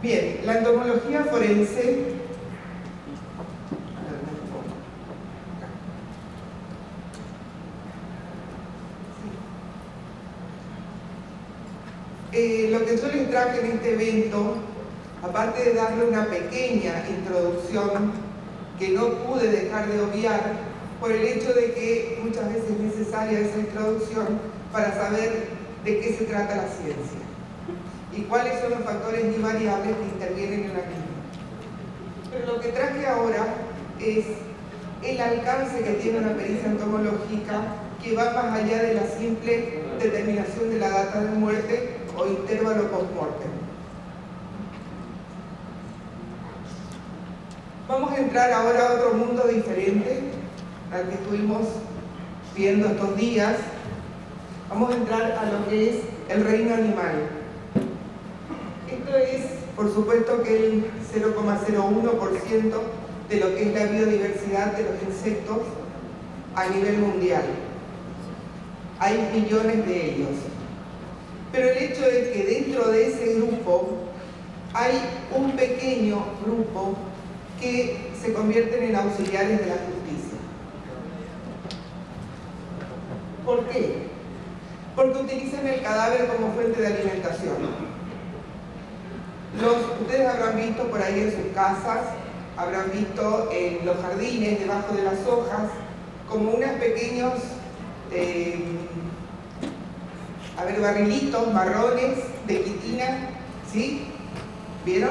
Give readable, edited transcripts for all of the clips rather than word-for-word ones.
Bien, la entomología forense lo que yo les traje en este evento, aparte de darle una pequeña introducción que no pude dejar de obviar, por el hecho de que muchas veces es necesaria esa introducción para saber de qué se trata la ciencia y cuáles son los factores y variables que intervienen en la misma. Pero lo que traje ahora es el alcance que tiene una pericia entomológica que va más allá de la simple determinación de la data de muerte o intervalo post-mortem. Vamos a entrar ahora a otro mundo diferente al que estuvimos viendo estos días. Vamos a entrar a lo que es el reino animal. Esto es, por supuesto, que el 0,01% de lo que es la biodiversidad de los insectos a nivel mundial. Hay millones de ellos. Pero el hecho es que dentro de ese grupo hay un pequeño grupo que se convierten en auxiliares de la justicia. ¿Por qué? Porque utilizan el cadáver como fuente de alimentación. Ustedes habrán visto por ahí en sus casas, habrán visto en los jardines, debajo de las hojas, como unos pequeños barrilitos marrones de quitina, ¿sí? ¿Vieron?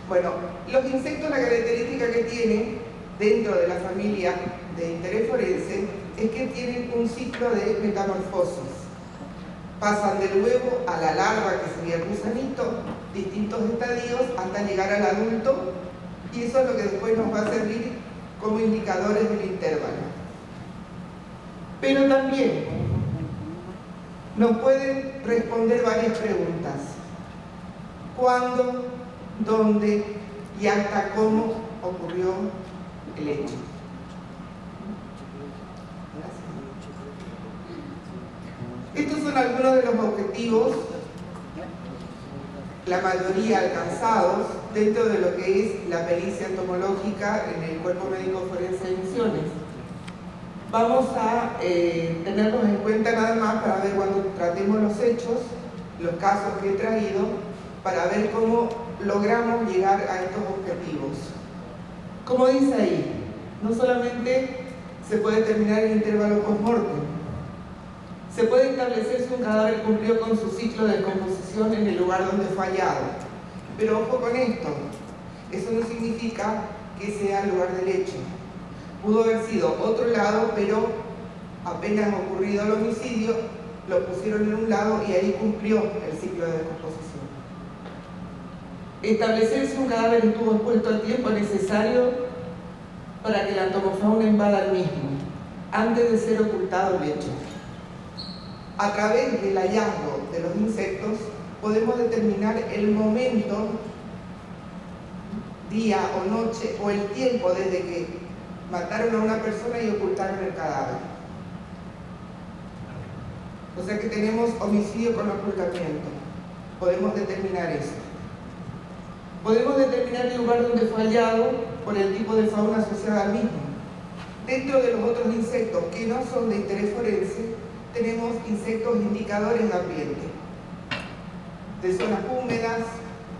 Bueno, los insectos, la característica que tienen dentro de la familia de interés forense es que tienen un ciclo de metamorfosis. Pasan del huevo a la larva, que sería el gusanito, distintos estadios hasta llegar al adulto, y eso es lo que después nos va a servir como indicadores del intervalo. Pero también nos pueden responder varias preguntas. ¿Cuándo, dónde y hasta cómo ocurrió el hecho? Estos son algunos de los objetivos, la mayoría alcanzados, dentro de lo que es la pericia entomológica en el Cuerpo Médico Forense de Misiones. Vamos a tenerlos en cuenta nada más para ver cuando tratemos los hechos, los casos que he traído, para ver cómo logramos llegar a estos objetivos. Como dice ahí, no solamente se puede determinar el intervalo post-mortem, se puede establecer si un cadáver cumplió con su ciclo de descomposición en el lugar donde fue hallado. Pero ojo con esto, eso no significa que sea el lugar del hecho. Pudo haber sido otro lado, pero apenas ocurrido el homicidio, lo pusieron en un lado y ahí cumplió el ciclo de descomposición. Establecer si un cadáver estuvo expuesto al tiempo necesario para que la entomofauna invada el mismo, antes de ser ocultado el hecho. A través del hallazgo de los insectos podemos determinar el momento, día o noche, o el tiempo desde que mataron a una persona y ocultaron el cadáver. O sea que tenemos homicidio con ocultamiento. Podemos determinar eso. Podemos determinar el lugar donde fue hallado por el tipo de fauna asociada al mismo. Dentro de los otros insectos que no son de interés forense, tenemos insectos indicadores de ambiente, de zonas húmedas,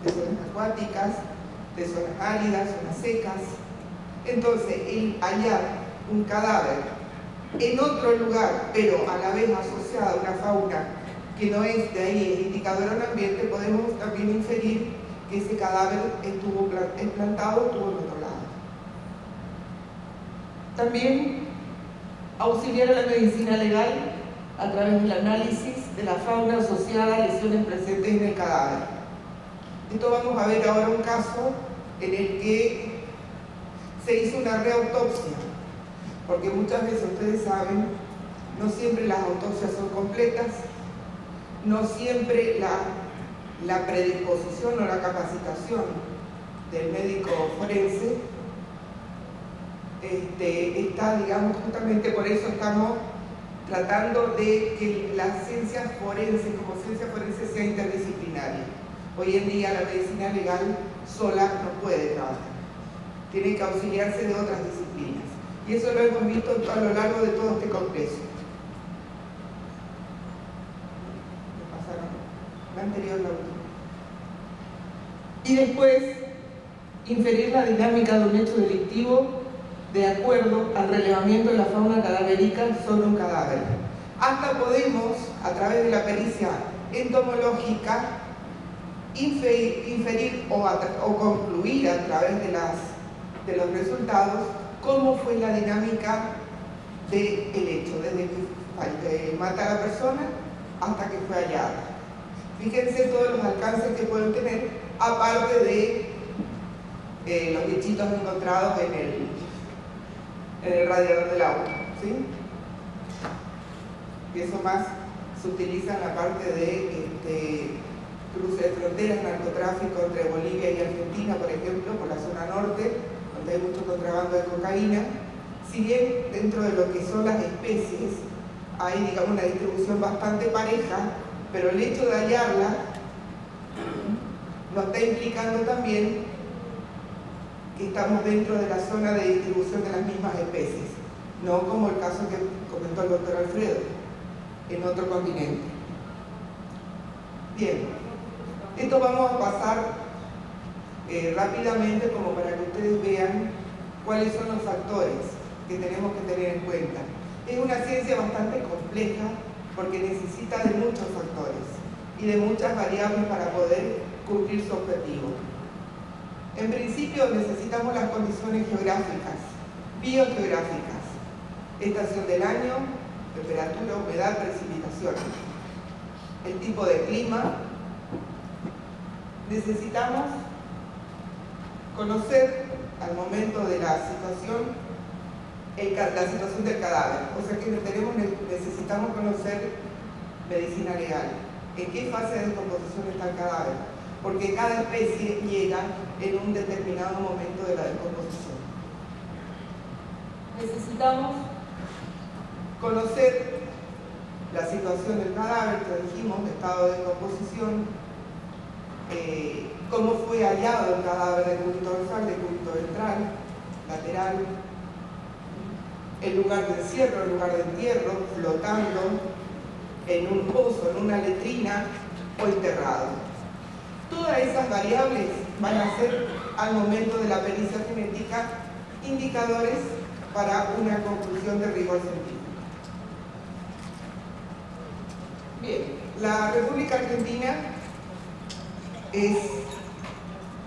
de zonas acuáticas, de zonas áridas, zonas secas. Entonces, el hallar un cadáver en otro lugar, pero a la vez asociado a una fauna que no es de ahí, es indicador del ambiente, podemos también inferir que ese cadáver estuvo plantado, estuvo en otro lado. También auxiliar a la medicina legal a través del análisis de la fauna asociada a lesiones presentes en el cadáver. Esto vamos a ver ahora un caso en el que se hizo una reautopsia, porque muchas veces, ustedes saben, no siempre las autopsias son completas, no siempre la predisposición o la capacitación del médico forense está, digamos, justamente por eso estamos tratando de que la ciencia forense, como ciencia forense, sea interdisciplinaria. Hoy en día la medicina legal sola no puede trabajar, tiene que auxiliarse de otras disciplinas. Y eso lo hemos visto a lo largo de todo este congreso. La anterior, la última. Y después, inferir la dinámica de un hecho delictivo de acuerdo al relevamiento de la fauna cadavérica sobre un cadáver. Hasta podemos, a través de la pericia entomológica, inferir o concluir a través de los resultados cómo fue la dinámica del hecho, desde que mata a la persona hasta que fue hallada. Fíjense todos los alcances que pueden tener, aparte de los bichitos encontrados en el radiador del auto, ¿sí? Y eso más se utiliza en la parte de cruce de fronteras, narcotráfico entre Bolivia y Argentina, por ejemplo, por la zona norte, donde hay mucho contrabando de cocaína. Si bien dentro de lo que son las especies hay, digamos, una distribución bastante pareja, pero el hecho de hallarla nos está implicando también que estamos dentro de la zona de distribución de las mismas especies, no como el caso que comentó el doctor Alfredo, en otro continente. Bien, esto vamos a pasar rápidamente como para que ustedes vean cuáles son los factores que tenemos que tener en cuenta. Es una ciencia bastante compleja porque necesita de muchos factores y de muchas variables para poder cumplir su objetivo. En principio necesitamos las condiciones geográficas, biogeográficas, estación del año, temperatura, humedad, precipitaciones, el tipo de clima. Necesitamos conocer al momento de la situación del cadáver, o sea que necesitamos conocer medicina legal, en qué fase de descomposición está el cadáver, porque cada especie llega en un determinado momento de la descomposición. Necesitamos conocer la situación del cadáver, que dijimos, estado de descomposición, cómo fue hallado el cadáver del cúbito dorsal, del cúbito ventral, lateral, el lugar de encierro, el lugar de entierro, flotando en un pozo, en una letrina o enterrado. Todas esas variables van a ser, al momento de la pericia genética, indicadores para una conclusión de rigor científico. Bien, la República Argentina es,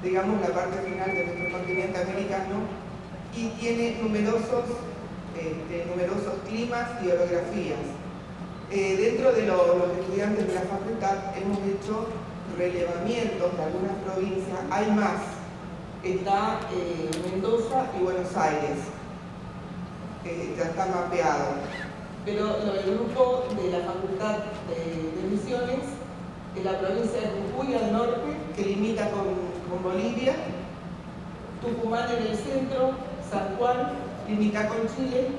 digamos, la parte final de nuestro continente americano y tiene numerosos climas y orografías. Dentro de los estudiantes de la facultad hemos hecho relevamientos de algunas provincias, hay más, está Mendoza y Buenos Aires, ya está mapeado, pero el grupo de la facultad de Misiones, en la provincia de Jujuy al norte, que limita con Bolivia, Tucumán en el centro, San Juan limita con Chile,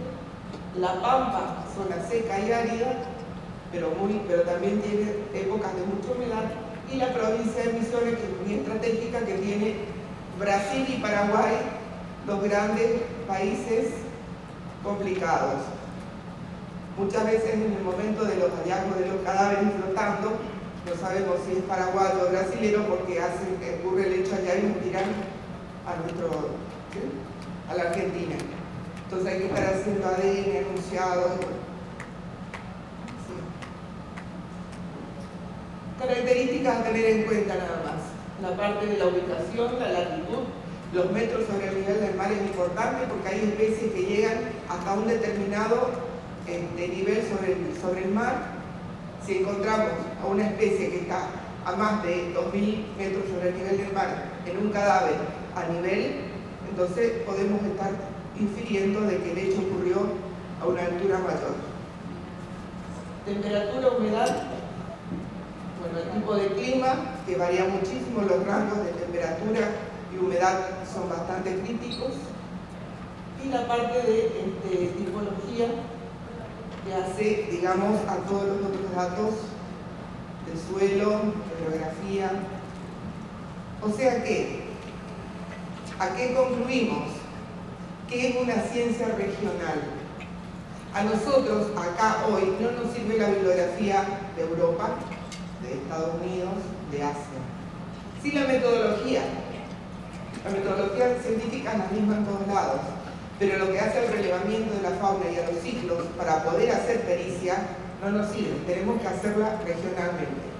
La Pampa, zona seca y árida, pero también tiene épocas de mucha humedad, y la provincia de Misiones, que es muy estratégica, que tiene Brasil y Paraguay, dos grandes países complicados. Muchas veces en el momento de los hallazgos de los cadáveres flotando, no sabemos si es paraguayo o brasilero porque ocurre el hecho allá y nos tiran a la Argentina. Entonces hay que estar haciendo ADN, anunciados. Sí. Características a tener en cuenta nada más. La parte de la ubicación, la latitud, los metros sobre el nivel del mar es importante porque hay especies que llegan hasta un determinado nivel sobre el mar. Si encontramos a una especie que está a más de 2000 metros sobre el nivel del mar en un cadáver a nivel, entonces podemos estar infiriendo de que el hecho ocurrió a una altura mayor. Temperatura, humedad, bueno, el tipo de clima, que varía muchísimo, los rangos de temperatura y humedad son bastante críticos, y la parte de tipología, que hace, digamos, a todos los otros datos del suelo, de geografía, O sea que, ¿a qué concluimos? Que es una ciencia regional. A nosotros, acá hoy, no nos sirve la bibliografía de Europa, de Estados Unidos, de Asia. Sí la metodología. La metodología científica es la misma en todos lados, pero lo que hace al relevamiento de la fauna y a los ciclos para poder hacer pericia no nos sirve, tenemos que hacerla regionalmente.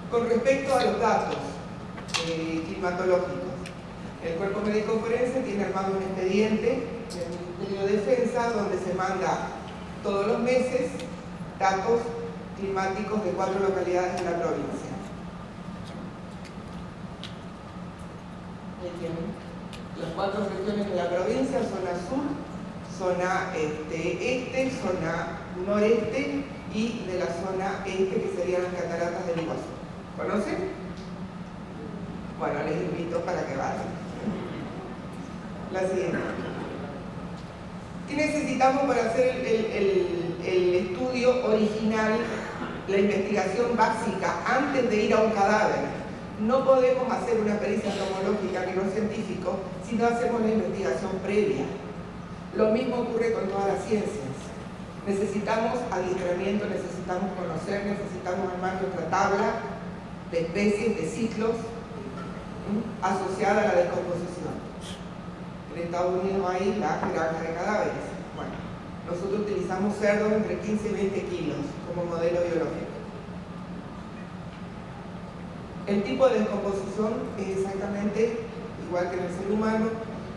Con respecto a los datos climatológicos, el Cuerpo Médico Forense tiene armado un expediente del Ministerio de Defensa donde se manda todos los meses datos climáticos de 4 localidades de la provincia. Las 4 regiones de la provincia: zona sur, zona este, zona noreste y de la zona este, que serían las cataratas del Iguazú. ¿Conocen? Bueno, les invito para que vayan. La siguiente. ¿Qué necesitamos para hacer el estudio original, la investigación básica, antes de ir a un cadáver? No podemos hacer una pericia entomológica a nivel científico si no hacemos la investigación previa. Lo mismo ocurre con todas las ciencias. Necesitamos adiestramiento, necesitamos conocer, necesitamos armar nuestra tabla de especies, de ciclos, asociada a la descomposición. En Estados Unidos hay la granja de cadáveres. Bueno, nosotros utilizamos cerdos entre 15 y 20 kilos como modelo biológico. El tipo de descomposición es exactamente igual que en el ser humano.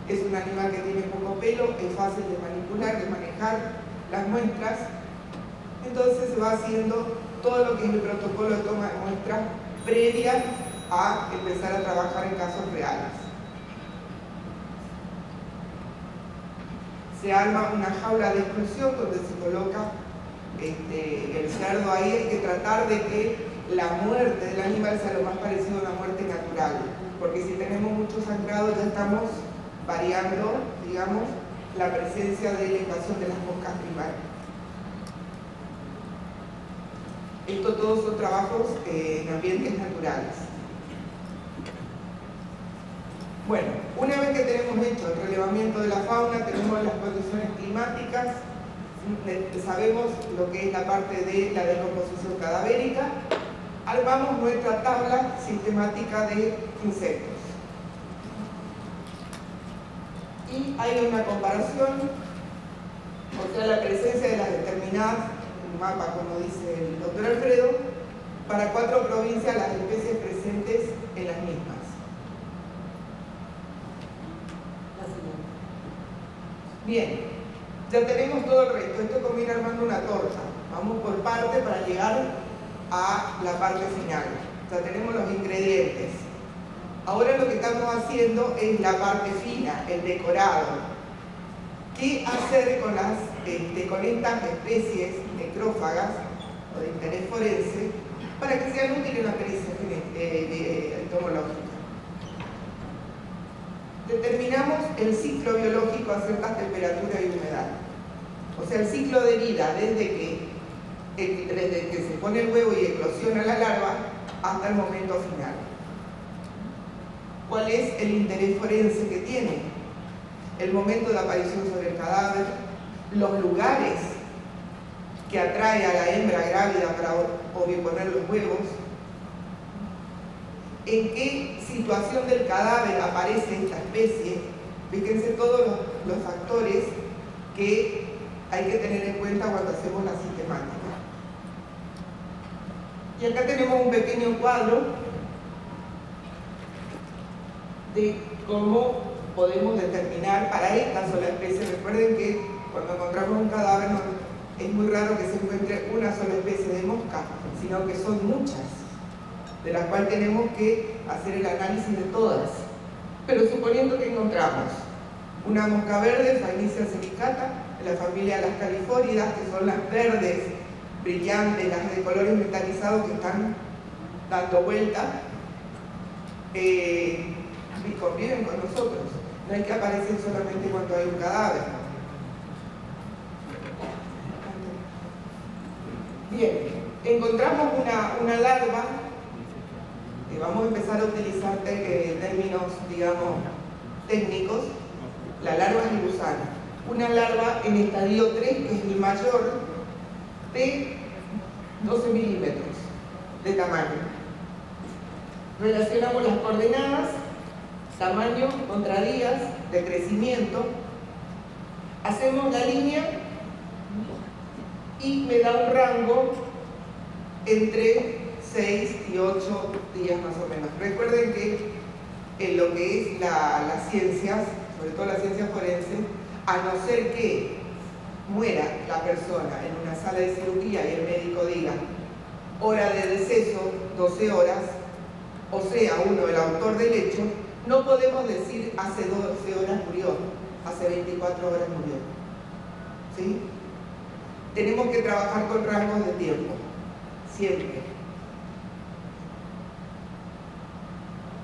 Es un animal que tiene poco pelo, es fácil de manipular, de manejar las muestras. Entonces se va haciendo todo lo que es el protocolo de toma de muestras previa a empezar a trabajar en casos reales. Se arma una jaula de exclusión donde se coloca el cerdo ahí. Hay que tratar de que la muerte del animal sea lo más parecido a una muerte natural, porque si tenemos mucho sangrado ya estamos variando, digamos, la presencia de la invasión de las moscas primarias. Esto todos son trabajos en ambientes naturales. Bueno, una vez que tenemos hecho el relevamiento de la fauna, tenemos las condiciones climáticas, sabemos lo que es la parte de la descomposición cadavérica, armamos nuestra tabla sistemática de insectos. Y hay una comparación, o sea, la presencia de las determinadas, un mapa como dice el doctor Alfredo, para 4 provincias las especies presentes en las mismas. Bien, ya tenemos todo el resto. Esto es como ir armando una torta. Vamos por parte para llegar a la parte final. Ya tenemos los ingredientes. Ahora lo que estamos haciendo es la parte fina, el decorado. ¿Qué hacer con estas especies necrófagas o de interés forense para que sean útiles en la pericia entomológica? Determinamos el ciclo biológico a ciertas temperaturas y humedad. O sea, el ciclo de vida desde que se pone el huevo y eclosiona la larva hasta el momento final. ¿Cuál es el interés forense que tiene? El momento de aparición sobre el cadáver, los lugares que atrae a la hembra grávida para oviponer los huevos, en qué situación del cadáver aparece esta especie. Fíjense todos los factores que hay que tener en cuenta cuando hacemos la sistemática. Y acá tenemos un pequeño cuadro de cómo podemos determinar para esta sola especie. Recuerden que cuando encontramos un cadáver es muy raro que se encuentre una sola especie de mosca, sino que son muchas, de las cuales tenemos que hacer el análisis de todas. Pero suponiendo que encontramos una mosca verde, Phaenycia cericata, de la familia de las califóridas, que son las verdes brillantes, las de colores metalizados que están dando vuelta, y conviven con nosotros. No hay que aparecer solamente cuando hay un cadáver. Bien, encontramos una larva, vamos a empezar a utilizar términos, digamos, técnicos. La larva es el gusano. Una larva en estadio 3, que es el mayor, de 12 milímetros de tamaño. Relacionamos las coordenadas, tamaño contra días de crecimiento, hacemos la línea y me da un rango entre 6 y 8 días más o menos. Recuerden que en lo que es las ciencias, sobre todo la ciencia forense, a no ser que muera la persona en una sala de cirugía y el médico diga hora de deceso 12 horas, o sea, uno el autor del hecho, no podemos decir hace 12 horas murió, hace 24 horas murió. ¿Sí? Tenemos que trabajar con rangos de tiempo, siempre.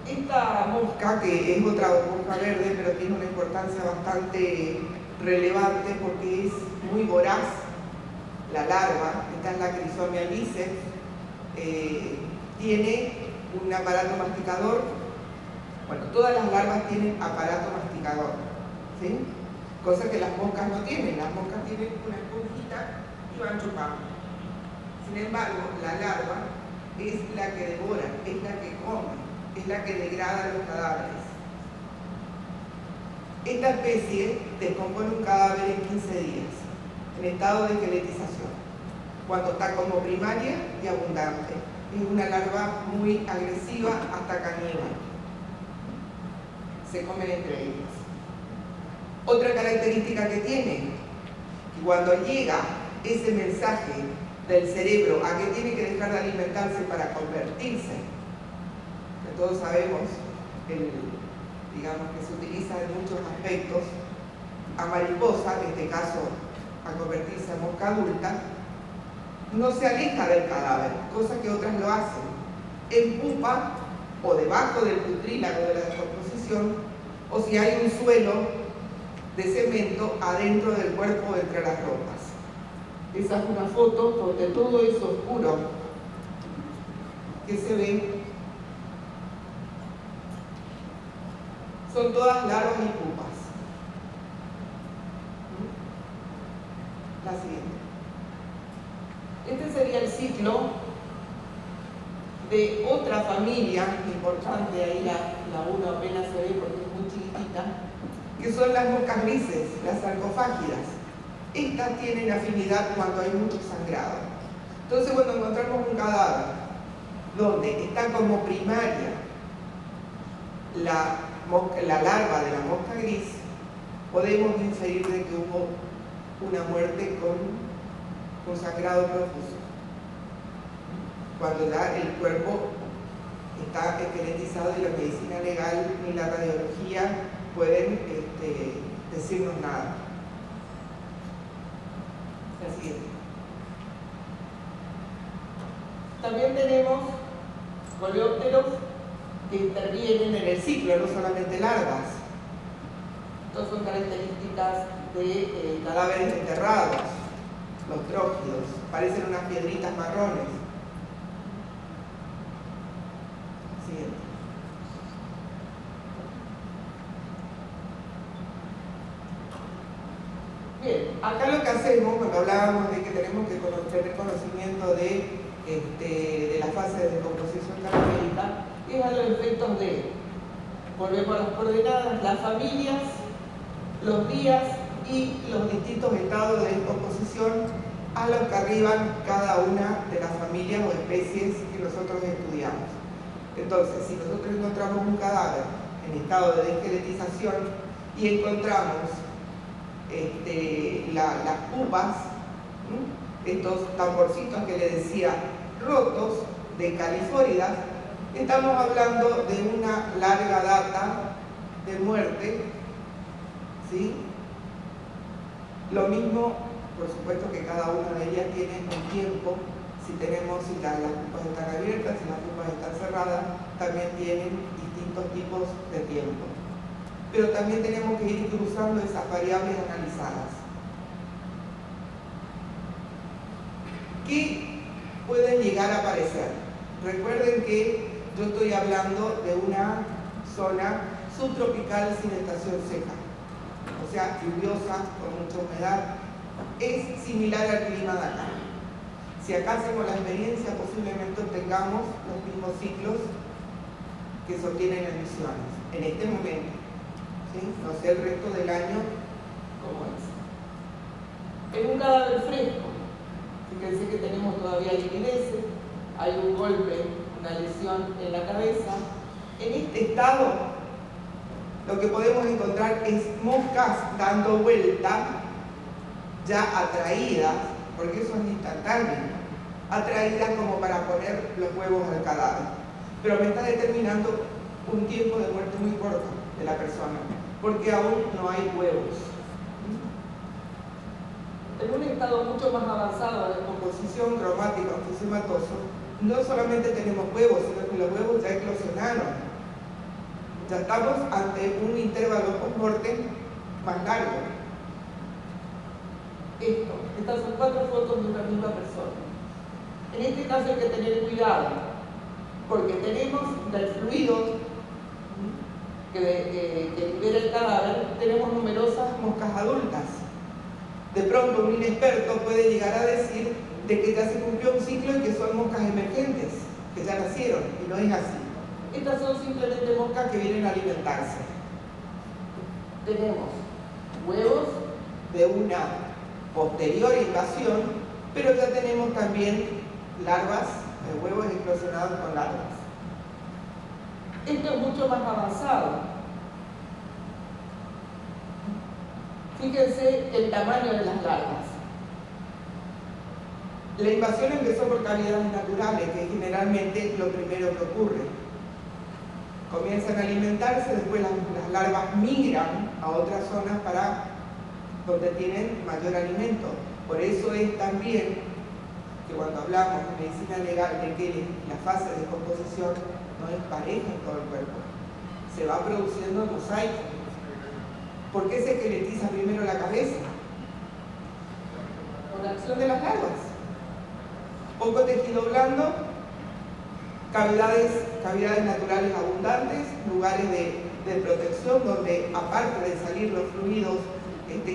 Esta mosca, que es otra mosca verde, pero tiene una importancia bastante relevante porque es muy voraz, la larva, esta es la Chrysomia albiceps, tiene un aparato masticador. Bueno, todas las larvas tienen aparato masticador, ¿sí? Cosa que las moscas no tienen. Las moscas tienen una esponjita y van chupando. Sin embargo, la larva es la que devora, es la que come, es la que degrada los cadáveres. Esta especie descompone un cadáver en 15 días, en estado de esqueletización, cuando está como primaria y abundante. Es una larva muy agresiva, hasta caníbal. Se comen entre ellos. Otra característica que tiene, que cuando llega ese mensaje del cerebro a que tiene que dejar de alimentarse para convertirse, que todos sabemos, digamos que se utiliza en muchos aspectos, a mariposa, en este caso a convertirse a mosca adulta, no se aleja del cadáver, cosa que otras lo hacen. En pupa o debajo del putrílago de la descomposición, o si hay un suelo de cemento adentro del cuerpo entre las ropas. Esa es una foto donde todo eso oscuro que se ve son todas larvas y pupas. La siguiente. Este sería el ciclo de otra familia importante, ahí la 1 apenas se ve porque es muy chiquitita, que son las moscas grises, las sarcofágidas. Estas tienen afinidad cuando hay mucho sangrado. Entonces, cuando encontramos un cadáver donde está como primaria la larva de la mosca gris, podemos inferir de que hubo una muerte con sangrado profuso. Cuando ya el cuerpo está esqueletizado y la medicina legal ni la radiología pueden decirnos nada. La siguiente. También tenemos coleópteros que intervienen en el ciclo, no solamente larvas. Estas son características de cadáveres enterrados, los trógidos, parecen unas piedritas marrones. Siguiente. Bien, acá lo que hacemos cuando hablábamos de que tenemos que tener conocimiento de la fase de descomposición característica, es a los efectos de, volvemos a las coordenadas, las familias, los días y los distintos estados de descomposición a los que arriban cada una de las familias o especies que nosotros estudiamos. Entonces, si nosotros encontramos un cadáver en estado de desqueletización y encontramos las pupas, estos tamborcitos que le decía rotos de califóridas, estamos hablando de una larga data de muerte, ¿sí? Lo mismo, por supuesto que cada una de ellas tiene un tiempo. Si las pupas están abiertas, si las pupas están cerradas, también tienen distintos tipos de tiempo. Pero también tenemos que ir cruzando esas variables analizadas. ¿Qué pueden llegar a aparecer. Recuerden que yo estoy hablando de una zona subtropical sin estación seca, o sea, lluviosa, con mucha humedad. Es similar al clima de acá. Si acá hacemos la experiencia, posiblemente tengamos los mismos ciclos que se obtienen en Misiones, en este momento, ¿sí? No sé el resto del año cómo es. En un cadáver fresco, fíjense que tenemos todavía liquideces, hay un golpe, una lesión en la cabeza. En este estado, lo que podemos encontrar es moscas dando vuelta, ya atraídas, porque eso es instantáneo, atraídas como para poner los huevos al cadáver. Pero me está determinando un tiempo de muerte muy corto de la persona, porque aún no hay huevos. En un estado mucho más avanzado de descomposición cromática o fisematoso, no solamente tenemos huevos, sino que los huevos ya eclosionaron. Ya estamos ante un intervalo post-mortem más largo. Estas son 4 fotos de una misma persona. En este caso hay que tener cuidado, porque tenemos del fluido que libera el cadáver, tenemos numerosas moscas adultas. De pronto un inexperto puede llegar a decir de que ya se cumplió un ciclo y que son moscas emergentes, que ya nacieron, y no es así. Estas son simplemente moscas que vienen a alimentarse. Tenemos huevos de una posterior invasión, pero ya tenemos también larvas, huevos eclosionados con larvas. Esto es mucho más avanzado. Fíjense el tamaño de las larvas. La invasión empezó por cavidades naturales, que es generalmente lo primero que ocurre. Comienzan a alimentarse, después las larvas migran a otras zonas para donde tienen mayor alimento. Por eso es también que cuando hablamos de medicina legal de que la fase de descomposición no es pareja en todo el cuerpo, se va produciendo mosaico. ¿Por qué se esqueletiza primero la cabeza? Por la acción de las larvas. Poco tejido blando, cavidades naturales abundantes, lugares de protección donde, aparte de salir los fluidos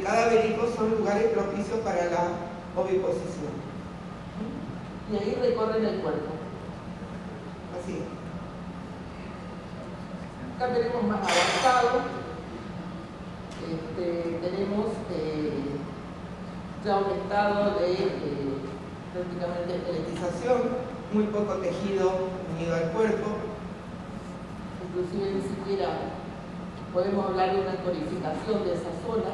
cadavéricos, son lugares propicios para la oviposición. Y ahí recorren el cuerpo. Así. Acá tenemos más avanzado. Tenemos ya un estado de prácticamente esqueletización, muy poco tejido unido al cuerpo, inclusive ni siquiera podemos hablar de una tonificación de esa zona.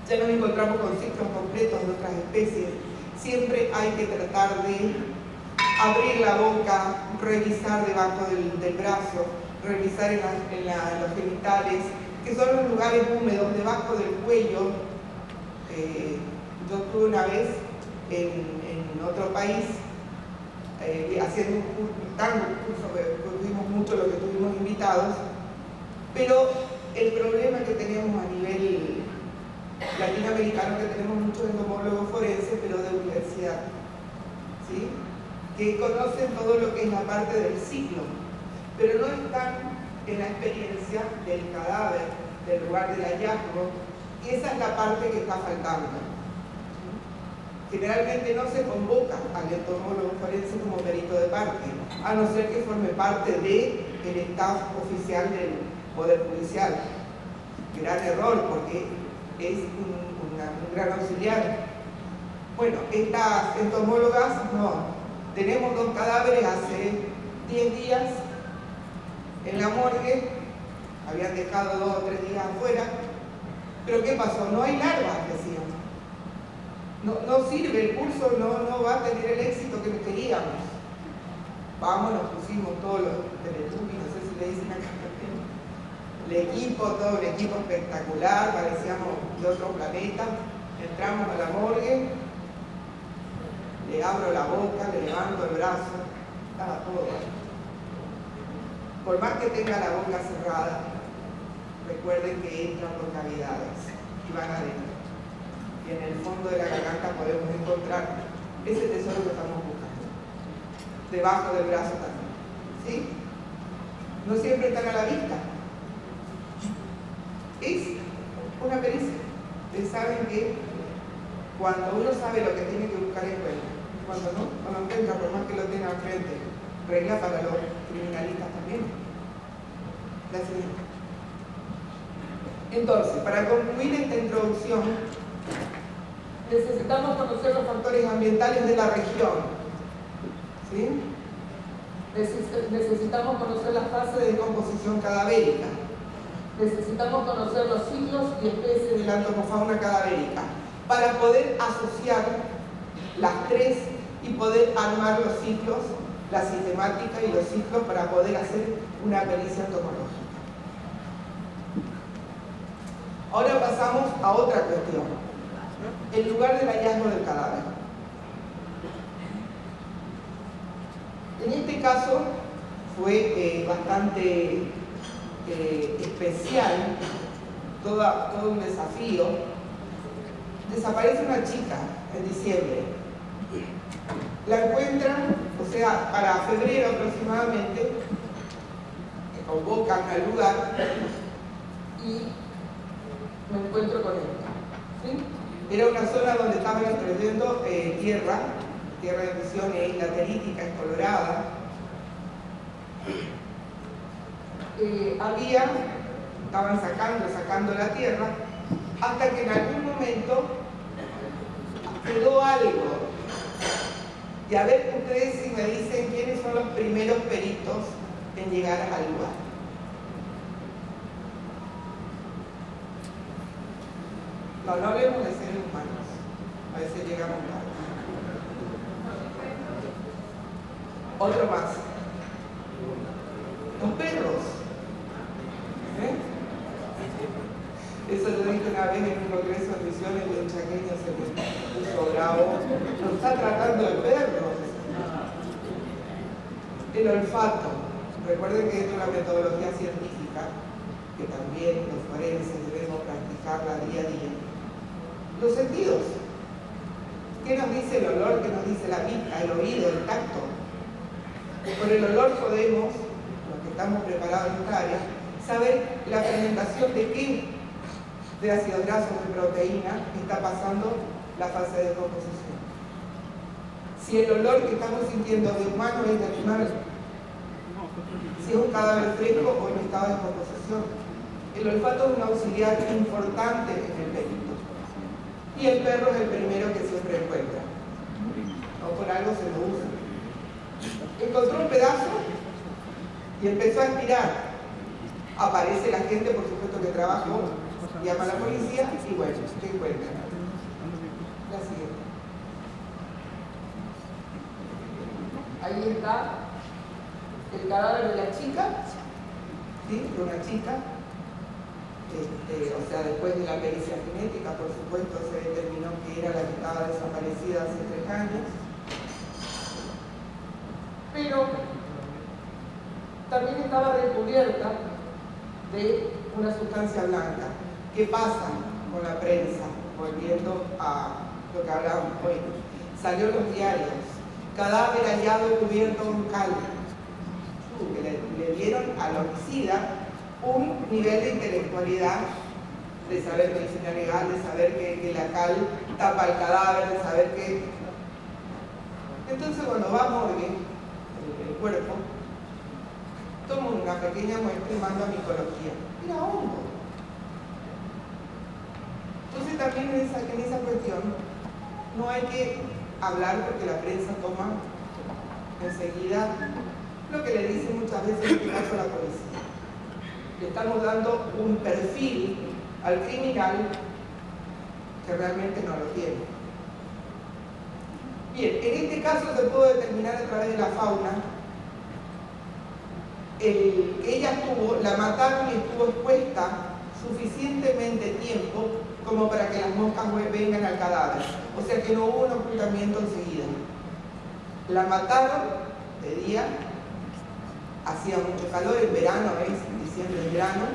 Ya nos encontramos con ciclos completos de otras especies. Siempre hay que tratar de abrir la boca, revisar debajo del brazo, revisar en los genitales, que son los lugares húmedos debajo del cuello. Yo estuve una vez en otro país haciendo un curso que tuvimos mucho lo que tuvimos invitados, pero el problema que tenemos a nivel latinoamericano, que tenemos muchos entomólogos forenses, pero de universidad, ¿sí? Que conocen todo lo que es la parte del ciclo, pero no están en la experiencia del cadáver, del lugar del hallazgo, y esa es la parte que está faltando. Generalmente no se convoca al entomólogo forense como perito de parte, a no ser que forme parte del staff oficial del Poder Judicial. Gran error, porque es un gran auxiliar. Bueno, estas entomólogas no. Tenemos 2 cadáveres hace 10 días en la morgue, habían dejado 2 o 3 días afuera, pero ¿qué pasó? No hay larvas, decían. No sirve, el curso no va a tener el éxito que queríamos. Vamos, nos pusimos todos los teletubbies, no sé si le dicen acá, el equipo, todo un equipo espectacular, parecíamos de otro planeta. Entramos a la morgue, le abro la boca, le levanto el brazo, estaba todo ahí. Por más que tenga la boca cerrada, recuerden que entran por cavidades y van adentro. Y en el fondo de la garganta podemos encontrar ese tesoro que estamos buscando. Debajo del brazo también. ¿Sí? No siempre están a la vista. Es una pericia. Ustedes saben que cuando uno sabe lo que tiene que buscar encuentra. Cuando no encuentra, por más que lo tenga enfrente, regla para los criminalistas también. La siguiente. Entonces, para concluir esta introducción, necesitamos conocer los factores ambientales de la región. ¿Sí? Necesitamos conocer las fases de decomposición cadavérica. Necesitamos conocer los ciclos y especies de la antropofauna cadavérica para poder asociar las tres y poder armar los ciclos, la sistemática y los ciclos para poder hacer una pericia entomológica. Ahora pasamos a otra cuestión, el lugar del hallazgo del cadáver. En este caso fue bastante especial, todo un desafío. Desaparece una chica en diciembre. La encuentran, o sea, para febrero aproximadamente, convocan al lugar y me encuentro con ella. ¿Sí? Era una zona donde estaban extrayendo tierra de emisiones laterítica, colorada. Estaban sacando la tierra, hasta que en algún momento quedó algo. Y a ver ustedes si me dicen quiénes son los primeros peritos en llegar al lugar. No hablemos de seres humanos, a veces llegamos tarde. Otro más. Los perros. Eso lo dije una vez en un congreso de misiones y un chaqueño se me puso bravo. Nos está tratando de perros. El olfato. Recuerden que es una metodología científica que también los forenses debemos practicarla día a día. Los sentidos. ¿Qué nos dice el olor? ¿Qué nos dice la vista, el oído, el tacto? Por el olor podemos, los que estamos preparados en esta área, saber la fermentación de qué de ácidos grasos, de proteína, está pasando la fase de decomposición. Si el olor que estamos sintiendo de humano es de animal, si es un cadáver fresco o en estado de decomposición. El olfato es un auxiliar importante en el perito. Y el perro es el primero que siempre encuentra. No por algo se lo usa. Encontró un pedazo y empezó a aspirar. Aparece la gente, por supuesto, que trabajó, llama a la policía y bueno, ¿qué encuentran? La siguiente. Ahí está el cadáver de la chica, ¿sí? De una chica. O sea, después de la pericia genética, por supuesto, se determinó que era la que estaba desaparecida hace 3 años. Pero también estaba recubierta de una sustancia blanca. ¿Qué pasa con la prensa? Volviendo a lo que hablábamos hoy. Salió en los diarios. Cadáver hallado cubierto con cal. Le dieron al homicida un nivel de intelectualidad, de saber medicina legal, de saber que la cal tapa el cadáver, de saber que... Entonces cuando va a morgue, el cuerpo, tomo una pequeña muestra y mando a micología. Era hongo. Entonces también en esa cuestión no hay que hablar porque la prensa toma enseguida lo que le dice muchas veces en este caso la policía. Le estamos dando un perfil al criminal que realmente no lo tiene. Bien, en este caso se pudo determinar a través de la fauna. Ella la mataron y estuvo expuesta suficientemente tiempo como para que las moscas vengan al cadáver. O sea que no hubo un ocultamiento enseguida. La mataron de día, hacía mucho calor, en verano, en diciembre, en verano.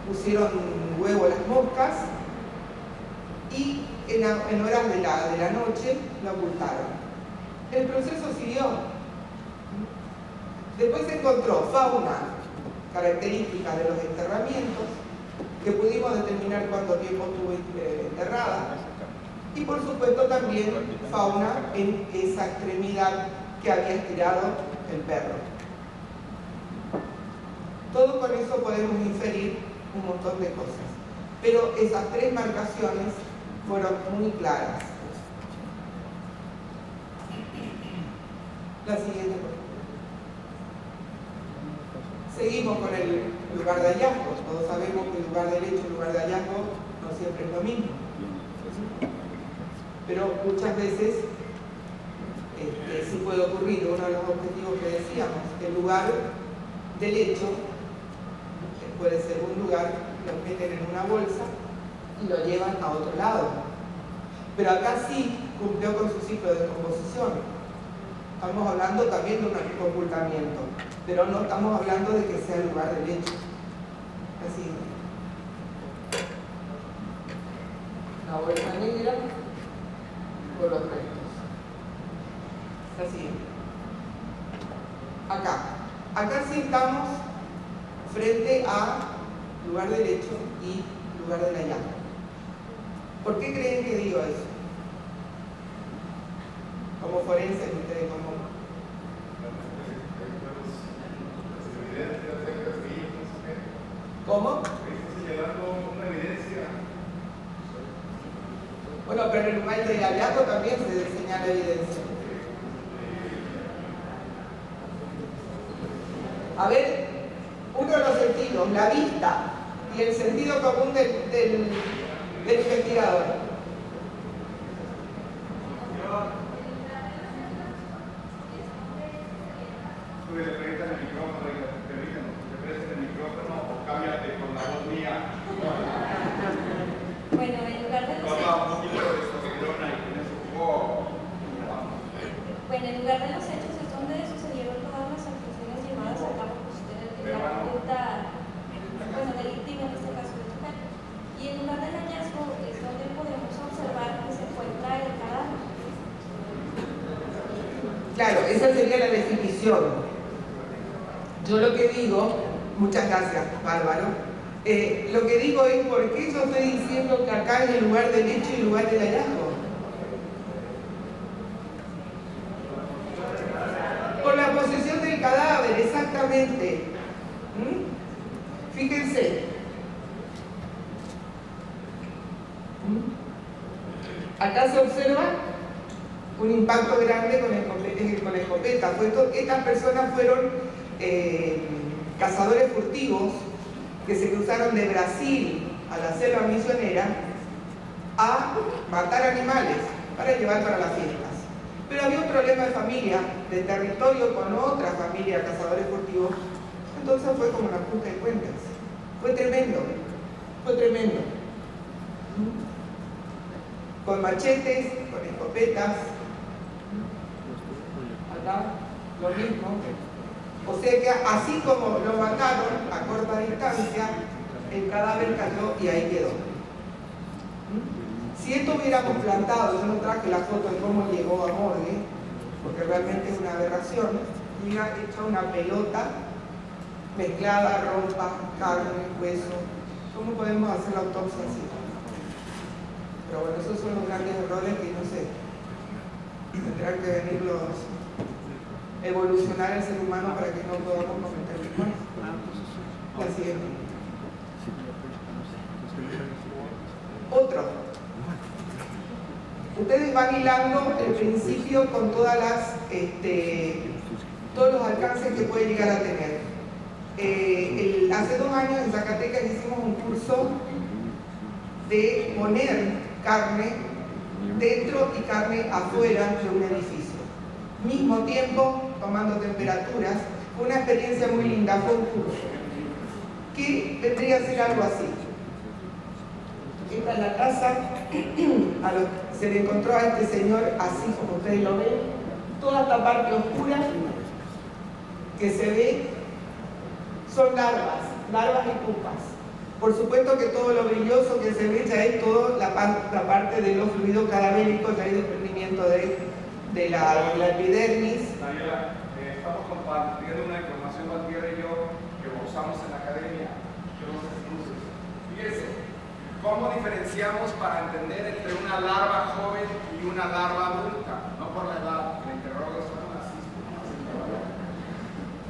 Pusieron huevo las moscas y en horas de la noche lo ocultaron. El proceso siguió. Después se encontró fauna, características de los enterramientos, que pudimos determinar cuánto tiempo estuvo enterrada, y por supuesto también fauna en esa extremidad que había estirado el perro. Todo con eso podemos inferir un montón de cosas, pero esas tres marcaciones fueron muy claras. La siguiente, por favor. Seguimos con el lugar de hallazgo. Todos sabemos que el lugar del hecho y el lugar de hallazgo no siempre es lo mismo, pero muchas veces sí puede ocurrir. Uno de los objetivos que decíamos, el lugar del hecho puede ser un lugar, lo meten en una bolsa y lo llevan a otro lado, pero acá sí cumplió con su ciclo de descomposición. Estamos hablando también de un ocultamiento, pero no estamos hablando de que sea el lugar del hecho. Así. La bolsa negra por los restos. Así. Acá sí estamos frente a lugar del hecho y lugar del hallazgo. ¿Por qué creen que digo eso? Como forenses, ustedes como... ¿Cómo? Una evidencia. Bueno, pero en el lugar del hallazgo también se señala evidencia. A ver, uno de los sentidos, la vista y el sentido común del investigador. Tú le preguntas el micrófono y te dicen, te prestas el micrófono o cámbiate con la voz mía. Bueno, en lugar de los Toma un poquito de testosterona y con eso. Bueno, en lugar de los hechos es donde sucedieron todas las actuaciones llevadas a cabo por ustedes de la conducta, bueno, delictiva en este caso de sujeto. Y en lugar del hallazgo es donde podemos observar que se encuentra el cadáver. Claro, esa sería la definición. Yo lo que digo, muchas gracias, Bárbaro, lo que digo es por qué yo estoy diciendo que acá es el lugar del hecho y el lugar del hallazgo. Por la posesión del cadáver, exactamente. Fíjense. Acá se observa un impacto grande con la escopeta. Estas personas fueron cazadores furtivos que se cruzaron de Brasil a la selva misionera a matar animales para llevar para las fiestas. Pero había un problema de familia, de territorio con otra familia de cazadores furtivos, entonces fue como una ajuste de cuentas. Fue tremendo, fue tremendo. Con machetes, con escopetas, acá lo mismo. O sea que así como lo mataron a corta distancia, el cadáver cayó y ahí quedó. Si esto hubiéramos plantado, yo no traje la foto de cómo llegó a morgue, porque realmente es una aberración, hubiera hecho una pelota mezclada, ropa, carne, hueso. ¿Cómo podemos hacer la autopsia así? Pero bueno, esos son los grandes errores que no sé, tendrán que venir evolucionar el ser humano para que no podamos cometer errores. La siguiente. Otro. Ustedes van hilando el principio con todas todos los alcances que puede llegar a tener. Hace 2 años en Zacatecas hicimos un curso de poner carne dentro y carne afuera de un edificio. Mismo tiempo, tomando temperaturas. Fue una experiencia muy linda, fue un curso. Que vendría a ser algo así. Esta es la casa, se le encontró a este señor así como ustedes lo ven, toda esta parte oscura que se ve son larvas y pupas. Por supuesto que todo lo brilloso que se ve ya es toda la parte de los fluidos cadavéricos, ya hay desprendimiento de la epidermis. Daniela, estamos compartiendo una información, Valtierra y yo, que usamos en la academia. Fíjense, ¿cómo diferenciamos para entender entre una larva joven y una larva adulta? No por la edad, que la interroga son así,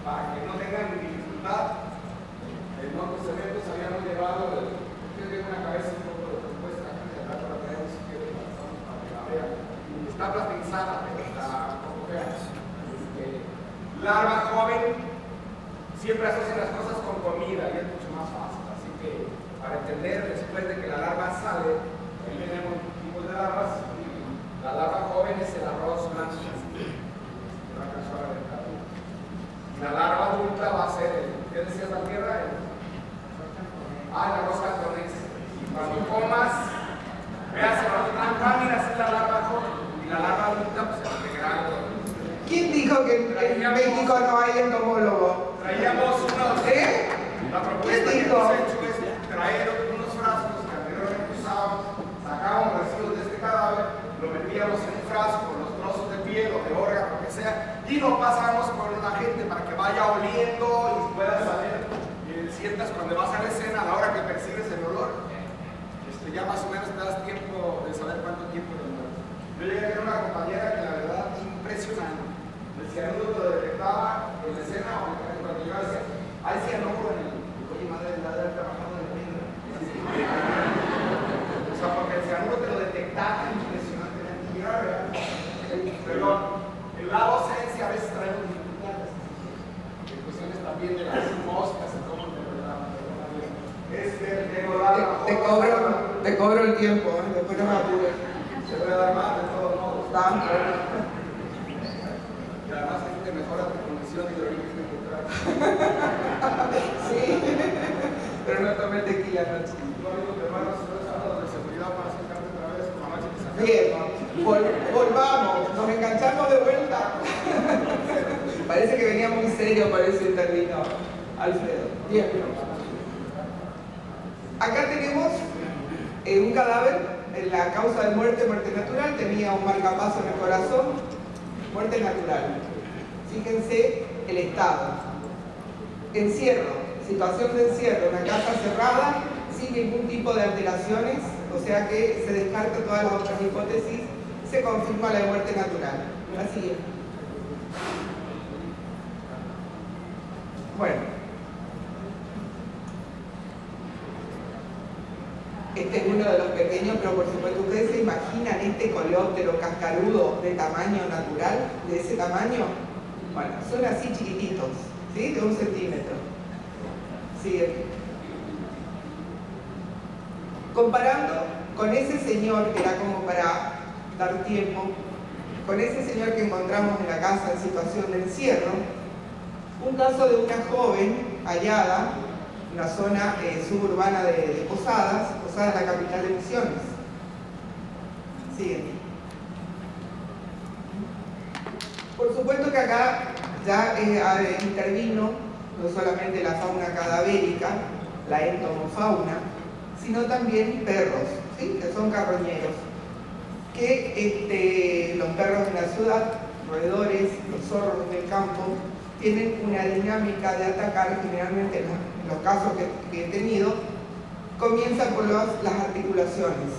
para que no tengan dificultad. En otros eventos habíamos llevado, usted tiene una cabeza un poco de respuesta, que la tenemos si quiere, para que la vean. Está platinzada, pero está un poco fea. Larva joven siempre asocia las cosas con comida y es mucho más fácil. Así que para entender, después de que la larva sale, ahí tenemos tipos de larvas. La larva joven es el arroz blanco, la larva adulta va a ser ¿qué decías la tierra? El arroz cantonés. Y cuando comas, veas el arroz blanco, mira, es la larva joven. Y la larva adulta, pues es integral. ¿Quién dijo que en México no hay entomólogo? Traíamos unos. La propuesta que hemos hecho es traer unos frascos que anteriormente usábamos, sacábamos residuos de este cadáver, lo metíamos en un frasco, los trozos de piel o de órgano, lo que sea, y lo pasábamos con la gente para que vaya oliendo y pueda saber. Sientas cuando vas a la escena, a la hora que percibes el olor, ya más o menos te das tiempo de saber cuánto tiempo te mueres. Yo llegué a tener una compañera que la verdad es impresionante. El cianuro lo detectaba en la escena o cuando yo decía, hay cianuro en el. Oye, madre, la de haber trabajado en el vidrio. O sea, porque el cianuro te lo detectaba impresionantemente. Mira, ¿verdad? Perdón, el lado docencia a veces trae dificultades. En cuestiones también de las moscas y cómo te cobro el tiempo, después no me apures. Se puede dar más de todos modos. Y además te mejora tu condición hidrolítica cultural. Sí, pero no tomé tequila anoche. No, amigo, hermano, si no es algo de seguridad para acercarte otra vez con la noche que se bien, volvamos, nos enganchamos de vuelta. Parece que venía muy serio, parece intervino Alfredo. Bien. Acá tenemos un cadáver, la causa de muerte natural, tenía un marcapaso en el corazón, muerte natural. Fíjense el estado. Encierro, situación de encierro, una casa cerrada, sin ningún tipo de alteraciones, o sea que se descarta todas las otras hipótesis, se confirma la muerte natural. La siguiente. Bueno. Este es uno de los pequeños, pero por supuesto ustedes se imaginan este coleóptero cascarudo de tamaño natural, de ese tamaño. Bueno, son así chiquititos, ¿sí? De 1 centímetro. Siguiente. Comparando con ese señor, que era como para dar tiempo, con ese señor que encontramos en la casa en situación de encierro, un caso de una joven hallada en una zona suburbana de Posadas es la capital de Misiones. Siguiente. Por supuesto que acá ya intervino no solamente la fauna cadavérica, la entomofauna, sino también perros, ¿sí? Que son carroñeros. Que los perros en la ciudad, roedores, los zorros del campo, tienen una dinámica de atacar, generalmente en los casos que he tenido, comienza por las articulaciones.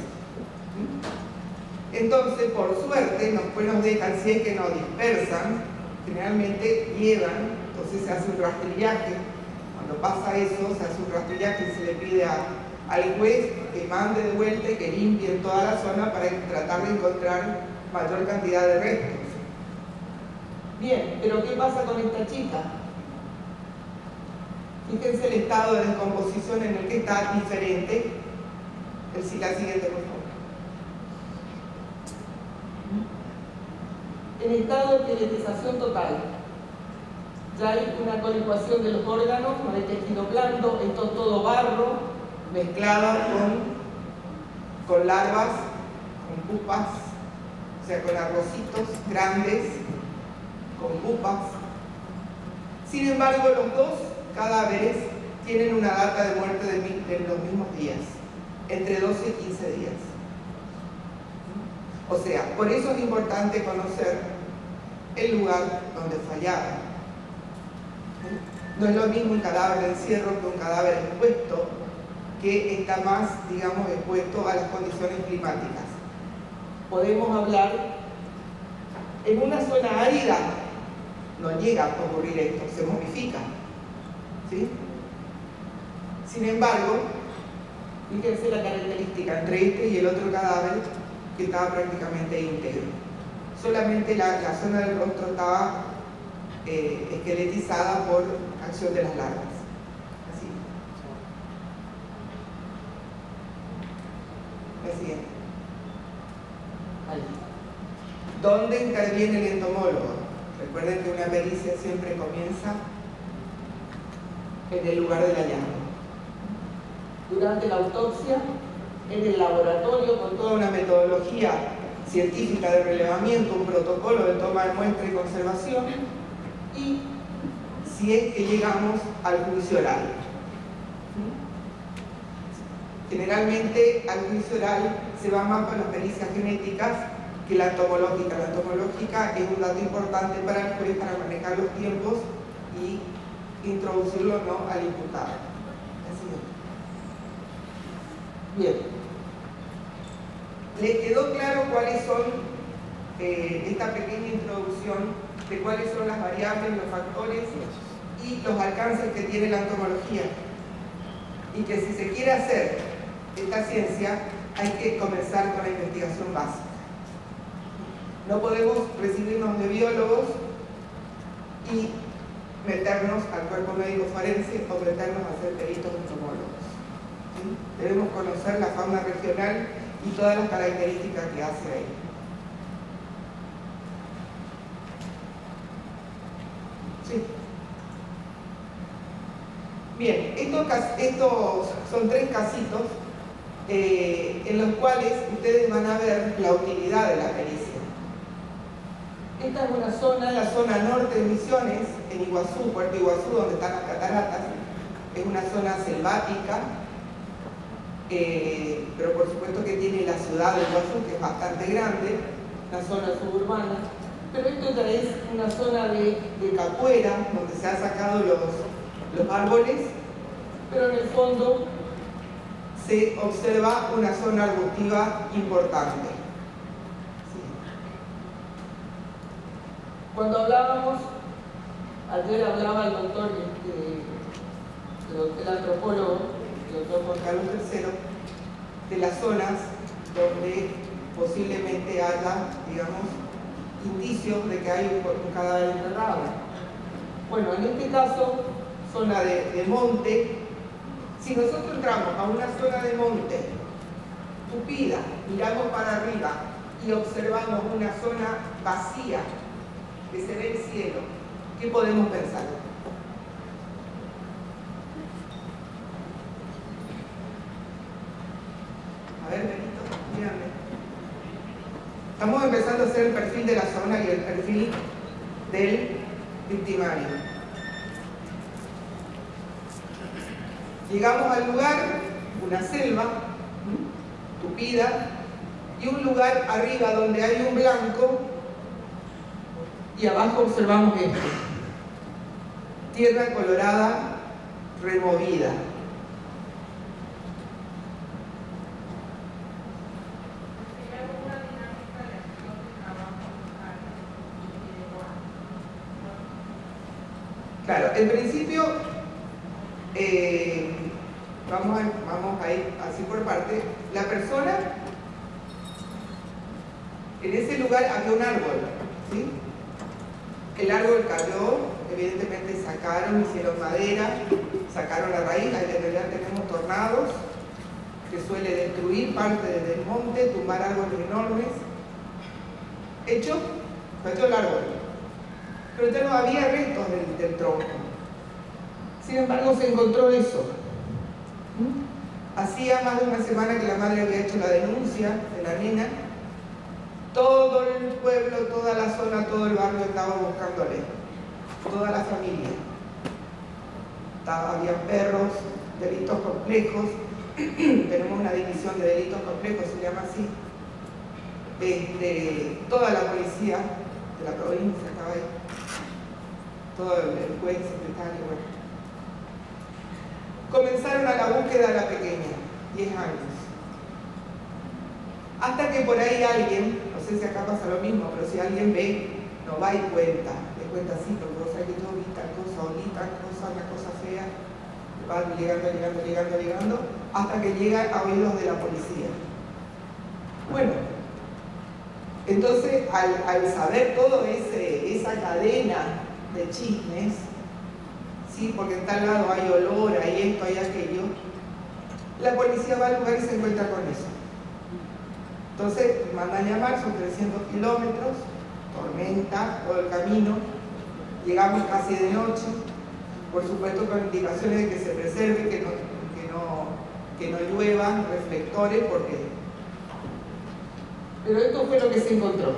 Entonces, por suerte, nos dejan, si es que nos dispersan, generalmente llevan, entonces se hace un rastrillaje. Cuando pasa eso, se hace un rastrillaje y se le pide al juez que mande de vuelta y que limpien toda la zona para tratar de encontrar mayor cantidad de restos. Bien, pero ¿qué pasa con esta chica? Fíjense el estado de descomposición en el que está diferente. La siguiente, por favor. En estado de esqueletización total. Ya hay una colicuación de los órganos, no hay tejido blando, esto es todo barro, mezclado con larvas, con pupas, o sea, con arrocitos grandes, con pupas. Sin embargo, los dos cadáveres tienen una data de muerte de los mismos días, entre 12 y 15 días. O sea, por eso es importante conocer el lugar donde fallaron. No es lo mismo un cadáver de encierro que un cadáver expuesto, que está más, digamos, expuesto a las condiciones climáticas. Podemos hablar en una zona árida, no llega a ocurrir esto, se momifica, ¿sí? Sin embargo, fíjense la característica entre este y el otro cadáver, que estaba prácticamente íntegro. Solamente la zona del rostro estaba esqueletizada por acción de las larvas. Así. La siguiente. Ahí. ¿Dónde interviene el entomólogo? Recuerden que una pericia siempre comienza en el lugar del hallazgo. Durante la autopsia, en el laboratorio, con toda una metodología científica de relevamiento, un protocolo de toma de muestra y conservación, y si es que llegamos al juicio oral. Generalmente al juicio oral se va más por las pericias genéticas que la entomológica. La entomológica es un dato importante para el juez para manejar los tiempos y introducirlo no al imputado. Así es. Bien. ¿Les quedó claro cuáles son esta pequeña introducción de cuáles son las variables, los factores y los alcances que tiene la entomología? Y que si se quiere hacer esta ciencia hay que comenzar con la investigación básica. No podemos recibirnos de biólogos y meternos al cuerpo médico forense o meternos a ser peritos entomólogos. ¿Sí? Debemos conocer la fauna regional y todas las características que hace ahí. Sí. Bien, estos son 3 casitos en los cuales ustedes van a ver la utilidad de la pericia. Esta es una zona, la zona norte de Misiones, en Iguazú, Puerto Iguazú, donde están las cataratas. Es una zona selvática, pero por supuesto que tiene la ciudad de Iguazú, que es bastante grande, la zona suburbana. Pero esto ya es una zona de capuera, donde se han sacado los árboles, pero en el fondo se observa una zona arbustiva importante. Sí. Cuando hablábamos, ayer hablaba el doctor, el antropólogo, el doctor Juan Carlos III, de las zonas donde posiblemente haya, digamos, indicios de que hay un cadáver enterrado. Bueno, en este caso, zona de monte. Si nosotros entramos a una zona de monte tupida, miramos para arriba y observamos una zona vacía, que se ve el cielo, ¿qué podemos pensar? A ver, Benito, mírame. Estamos empezando a hacer el perfil de la zona y el perfil del victimario. Llegamos al lugar, una selva tupida, y un lugar arriba donde hay un blanco, y abajo observamos esto: tierra colorada removida. Claro, en principio vamos a ir así por parte. La persona, en ese lugar había un árbol, ¿sí? El árbol cayó, evidentemente sacaron, hicieron madera, sacaron la raíz. En realidad tenemos tornados que suele destruir parte del monte, tumbar árboles enormes. Hecho, cayó el árbol, pero ya no había restos del tronco. Sin embargo, se encontró eso. Hacía más de una semana que la madre había hecho la denuncia de la nena. Todo el pueblo, toda la zona, todo el barrio estaba buscándole, toda la familia. había perros, delitos complejos, tenemos una división de delitos complejos, se llama así, toda la policía de la provincia estaba ahí, todo el juez, secretario, bueno. Comenzaron a la búsqueda de la pequeña, 10 años. Hasta que por ahí alguien, no sé si acá pasa lo mismo, pero si alguien ve, no va y cuenta, le cuenta así, porque vos sabés que yo vi tal cosa, olí tal cosa, una cosa fea, va llegando, hasta que llega a oídos de la policía. Bueno, entonces al saber todo esa cadena de chismes, ¿sí? Porque en tal lado hay olor, hay esto, hay aquello, la policía va al lugar y se encuentra con eso. Entonces mandan a llamar, son 300 kilómetros, tormenta, todo el camino, llegamos casi de noche, por supuesto con indicaciones de que se preserve, que no llueva, reflectores, porque... Pero esto fue lo que se encontró.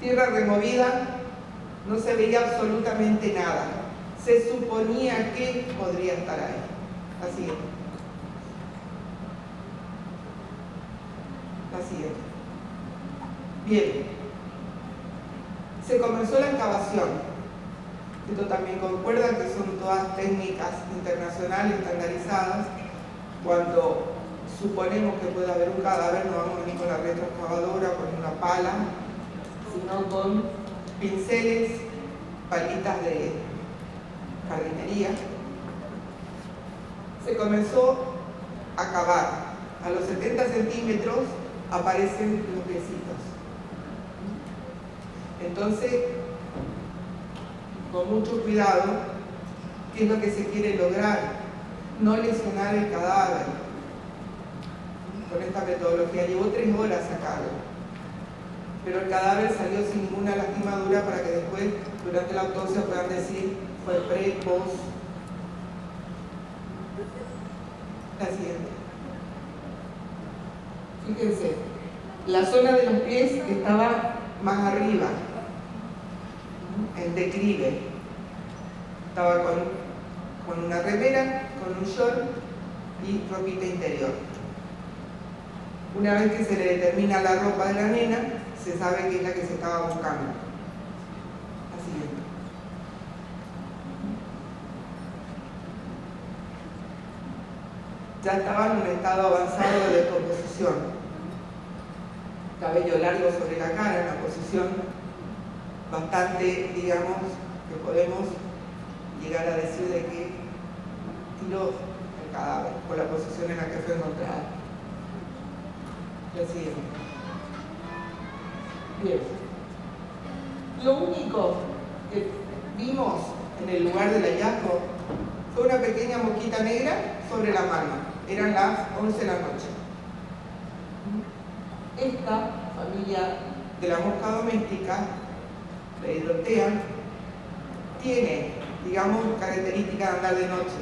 Tierra removida, no se veía absolutamente nada. Se suponía que podría estar ahí. Así es. La siguiente. Bien. Se comenzó la excavación. Esto también concuerda que son todas técnicas internacionales estandarizadas. Cuando suponemos que puede haber un cadáver, no vamos a venir con la retroexcavadora, con una pala, sino con pinceles, palitas de jardinería. Se comenzó a cavar. A los 70 centímetros aparecen los piecitos. Entonces, con mucho cuidado, ¿qué es lo que se quiere lograr? No lesionar el cadáver. Con esta metodología llevó 3 horas sacarlo. Pero el cadáver salió sin ninguna lastimadura para que después, durante la autopsia, puedan decir fue pre, post. La siguiente. Fíjense, la zona de los pies estaba más arriba, en declive. Estaba con una remera, con un short y ropita interior. Una vez que se le determina la ropa de la nena, se sabe que es la que se estaba buscando. La siguiente. Ya estaba en un estado avanzado de descomposición. Cabello largo sobre la cara, en una posición bastante, digamos, que podemos llegar a decir de que tiró el cadáver por la posición en la que fue encontrada. La siguiente. Bien. Lo único que vimos en el lugar del hallazgo fue una pequeña mosquita negra sobre la mano. Eran las 11 de la noche. Esta familia de la mosca doméstica, la hidrotea, tiene, digamos, características de andar de noche,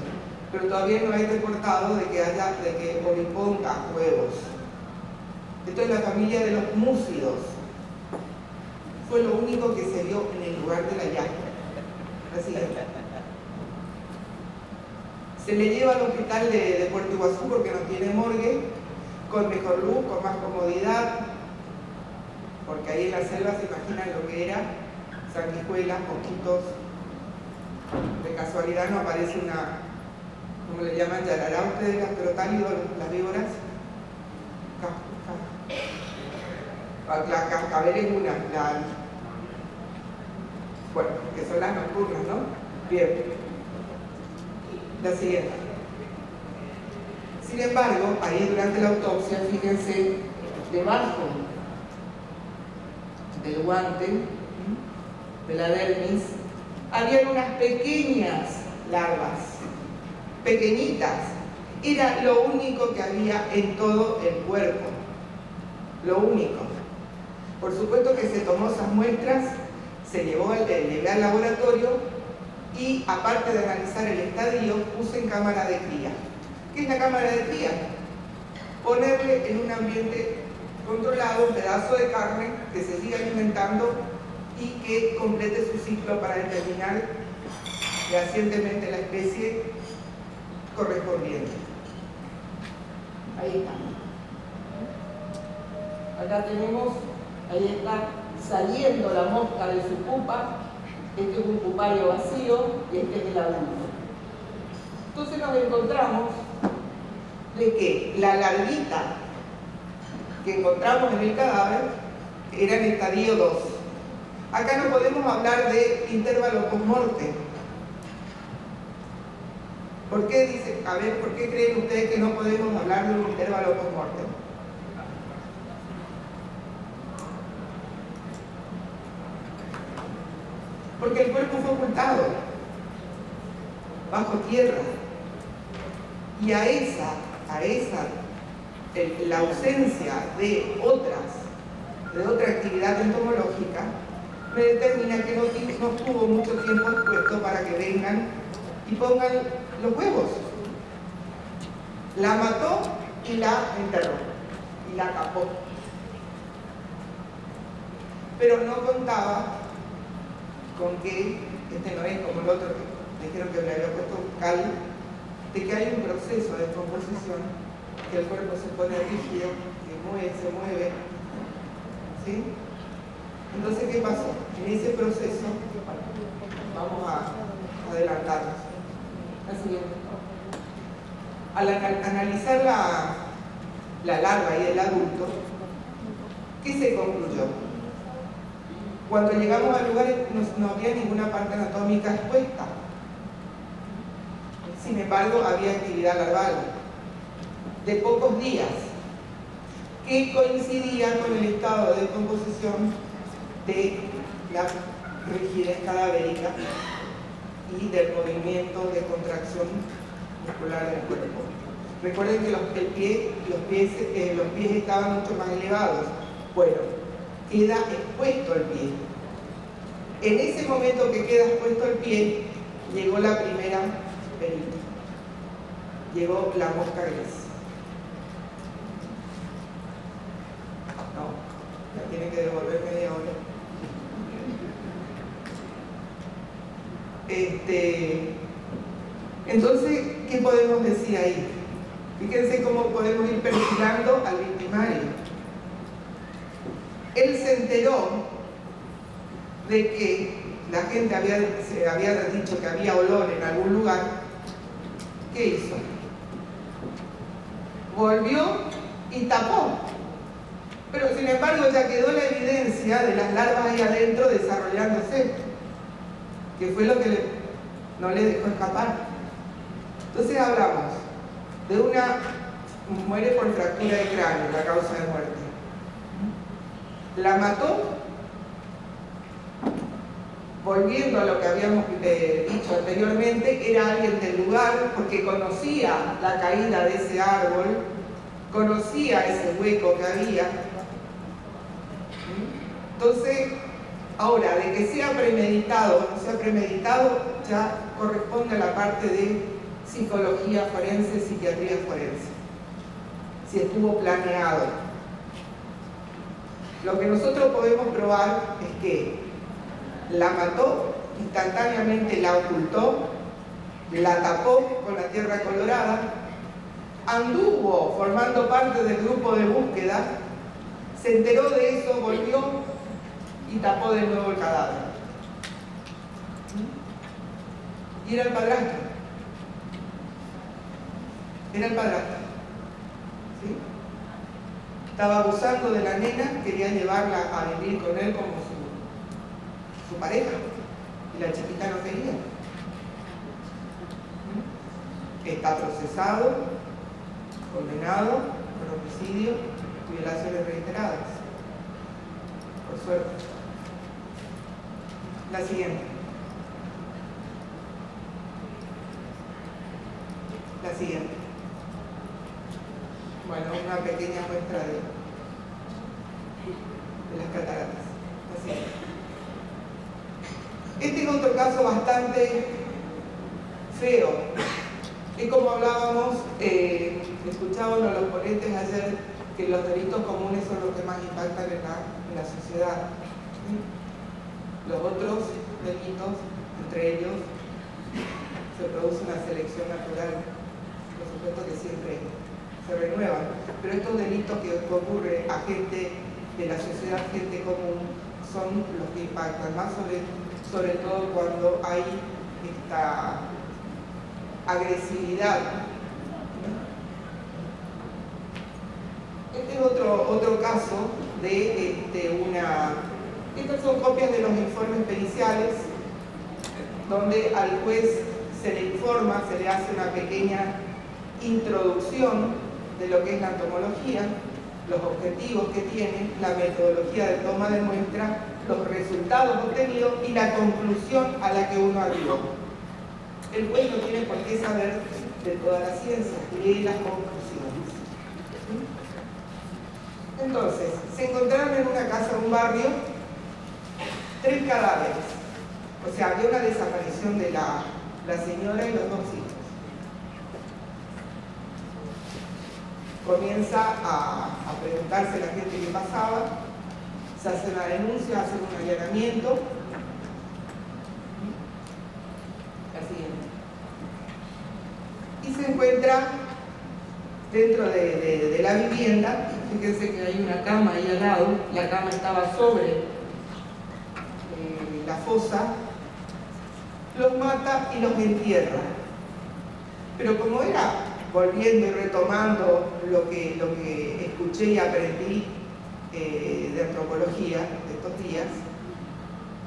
pero todavía no hay reportado de que oviponga huevos. Esto es la familia de los múcidos. Fue lo único que se vio en el lugar del hallazgo. Así es. Se le lleva al hospital de Puerto Iguazú porque no tiene morgue, con mejor luz, con más comodidad, porque ahí en la selva se imaginan lo que era, sanguijuelas, mosquitos. De casualidad no aparece una, ¿cómo le llaman? ¿Yarará ustedes las crotálidos, las víboras? La cascabel es una, bueno, que son las nocturnas, ¿no? Bien. La siguiente. Sin embargo, ahí durante la autopsia, fíjense, debajo del guante, de la dermis, había unas pequeñas larvas, pequeñitas. Era lo único que había en todo el cuerpo, lo único. Por supuesto que se tomó esas muestras, se llevó al laboratorio y, aparte de analizar el estadio, puse en cámara de cría. ¿Qué es la cámara de cría? Ponerle en un ambiente controlado un pedazo de carne que se siga alimentando y que complete su ciclo para determinar fehacientemente la especie correspondiente. Ahí está. Acá tenemos, ahí está saliendo la mosca de su pupa. Este es un pupario vacío y este es el adulto. Entonces nos encontramos de que la larvita que encontramos en el cadáver era en estadio 2. Acá no podemos hablar de intervalo post-mortem. ¿Por qué dice, a ver, por qué creen ustedes que no podemos hablar de un intervalo post-mortem? Porque el cuerpo fue ocultado bajo tierra, y la ausencia de otra actividad entomológica me determina que no tuvo mucho tiempo expuesto para que vengan y pongan los huevos. La mató y la enterró y la tapó, pero no contaba con que este no es como el otro que dijeron que le había puesto cal, de que hay un proceso de descomposición, que el cuerpo se pone rígido, que se mueve, ¿sí? Entonces, ¿qué pasó? En ese proceso, vamos a adelantarnos. La siguiente. Al analizar la larva y el adulto, ¿qué se concluyó? Cuando llegamos al lugar no había ninguna parte anatómica expuesta. Sin embargo, había actividad larval de pocos días que coincidía con el estado de descomposición de la rigidez cadavérica y del movimiento de contracción muscular del cuerpo. Recuerden que los pies estaban mucho más elevados. Bueno, queda expuesto el pie. En ese momento que queda expuesto el pie, llegó la primera perita. Llegó la mosca gris. No, la tiene que devolver media hora. Entonces, ¿qué podemos decir ahí? Fíjense cómo podemos ir perfilando al victimario. Él se enteró de que la gente se había dicho que había olor en algún lugar. ¿Qué hizo? Volvió y tapó. Pero sin embargo ya quedó la evidencia de las larvas ahí adentro desarrollándose, que fue lo que no le dejó escapar. Entonces hablamos de muere por fractura de cráneo, la causa de muerte. La mató, volviendo a lo que habíamos dicho anteriormente, era alguien del lugar porque conocía la caída de ese árbol, conocía ese hueco que había. Entonces, ahora, de que sea premeditado o no sea premeditado, ya corresponde a la parte de psicología forense, psiquiatría forense, si estuvo planeado. Lo que nosotros podemos probar es que la mató, instantáneamente la ocultó, la tapó con la tierra colorada, anduvo formando parte del grupo de búsqueda, se enteró de eso, volvió y tapó de nuevo el cadáver. Y era el padrastro. Era el padrastro. ¿Sí? Estaba abusando de la nena, quería llevarla a vivir con él como su pareja. Y la chiquita no quería. Está procesado, condenado por homicidio y violaciones reiteradas. Por suerte. La siguiente. La siguiente. Bueno, una pequeña muestra de las cataratas. La siguiente. Este es otro caso bastante feo. Y como hablábamos, escuchábamos a los ponentes ayer que los delitos comunes son los que más impactan en la sociedad. ¿Sí? Los otros delitos, entre ellos se produce una selección natural, por supuesto que siempre se renuevan, pero estos delitos que ocurren a gente de la sociedad, gente común, son los que impactan más, sobre todo cuando hay esta agresividad. Este es otro caso de estas son copias de los informes periciales, donde al juez se le informa, se le hace una pequeña introducción de lo que es la entomología, los objetivos que tiene, la metodología de toma de muestra, los resultados obtenidos y la conclusión a la que uno arribó. El juez no tiene por qué saber de toda la ciencia, lee las conclusiones. Entonces, se encontraron en una casa de un barrio 3 cadáveres. O sea, había una desaparición de la señora y los 2 hijos. Comienza a preguntarse la gente qué pasaba, se hace una denuncia, hace un allanamiento. La siguiente. Y se encuentra dentro de la vivienda, fíjense que hay una cama ahí al lado, la cama estaba sobre la fosa, los mata y los entierra. Pero como era, volviendo y retomando lo que escuché y aprendí de antropología de estos días,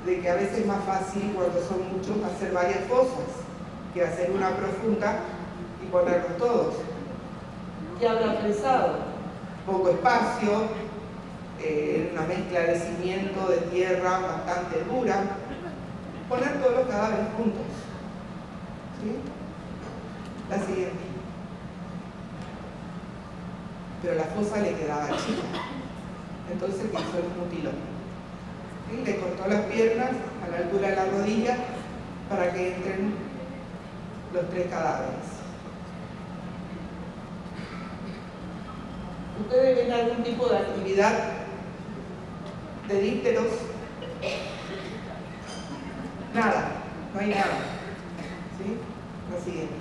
de que a veces es más fácil cuando son muchos hacer varias fosas que hacer una profunda y ponerlos todos. ¿Qué habrá pensado? Poco espacio, una mezcla de cimiento, de tierra bastante dura, poner todos los cadáveres juntos. ¿Sí? La siguiente. Pero la fosa le quedaba chica, entonces ¿qué hizo? El mutiló. ¿Sí? Le cortó las piernas a la altura de la rodilla para que entren los 3 cadáveres. ¿Ustedes ven algún tipo de actividad de dípteros? Nada, no hay nada. ¿Sí? La siguiente.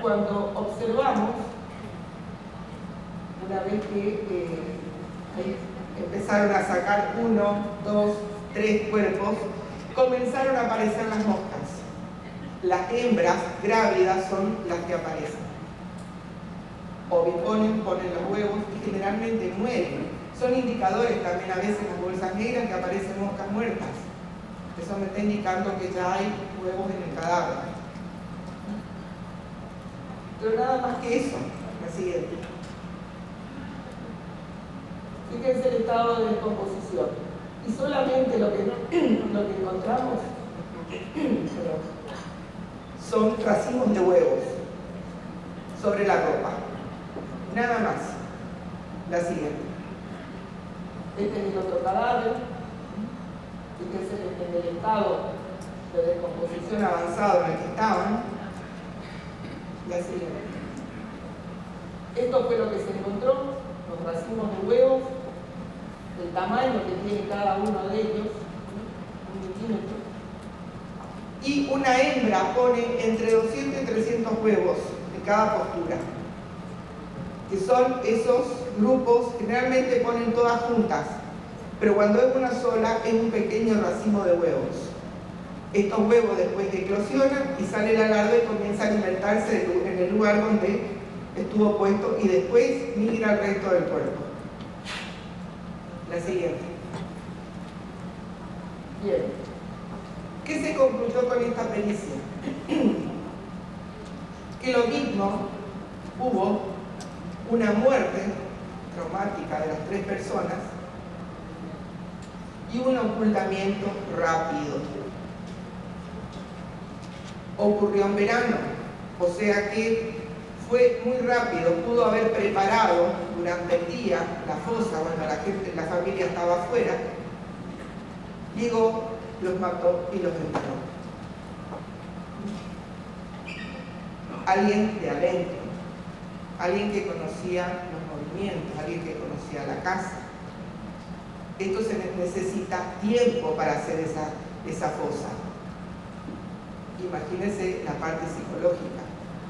Cuando observamos, una vez que empezaron a sacar 1, 2, 3 cuerpos, comenzaron a aparecer las moscas. Las hembras grávidas son las que aparecen. Oviponen, ponen los huevos y generalmente mueren. Son indicadores también a veces en las bolsas negras que aparecen moscas muertas. Eso me está indicando que ya hay huevos en el cadáver. Pero nada más que eso. La siguiente. Fíjense el estado de descomposición. Y solamente lo que encontramos son racimos de huevos sobre la ropa. Nada más. La siguiente. Este es el otro cadáver. Fíjense en el estado de descomposición avanzado en el que estaban. La siguiente. Esto fue lo que se encontró, los racimos de huevos, el tamaño que tiene cada uno de ellos, 1 milímetro. Y una hembra pone entre 200 y 300 huevos de cada postura, que son esos grupos, generalmente ponen todas juntas, pero cuando es una sola es un pequeño racimo de huevos. Estos huevos después eclosionan y sale la larva y comienza a alimentarse en el lugar donde estuvo puesto y después migra al resto del cuerpo. La siguiente. Bien. ¿Qué se concluyó con esta pericia? Que lo mismo hubo una muerte traumática de las 3 personas y un ocultamiento rápido. Ocurrió en verano, o sea que fue muy rápido, pudo haber preparado durante el día la fosa cuando la familia estaba afuera, llegó, los mató y los enterró. Alguien de adentro, alguien que conocía los movimientos, alguien que conocía la casa. Esto se necesita tiempo para hacer esa fosa. Imagínense la parte psicológica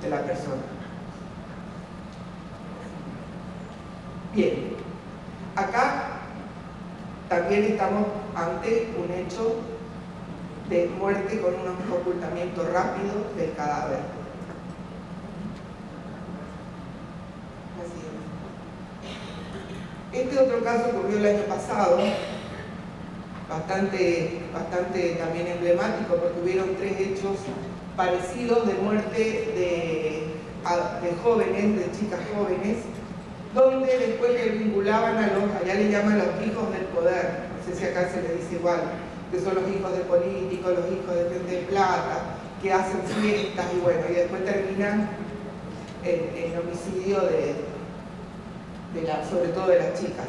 de la persona. Bien, acá también estamos ante un hecho de muerte con un ocultamiento rápido del cadáver. Este otro caso ocurrió el año pasado, bastante también emblemático, porque hubieron 3 hechos parecidos de muerte de jóvenes, de chicas jóvenes, donde después le vinculaban a los, allá le llaman los hijos del poder, no sé si acá se le dice igual, que son los hijos de políticos, los hijos de gente de plata, que hacen fiestas y bueno, y después terminan en homicidio sobre todo de las chicas.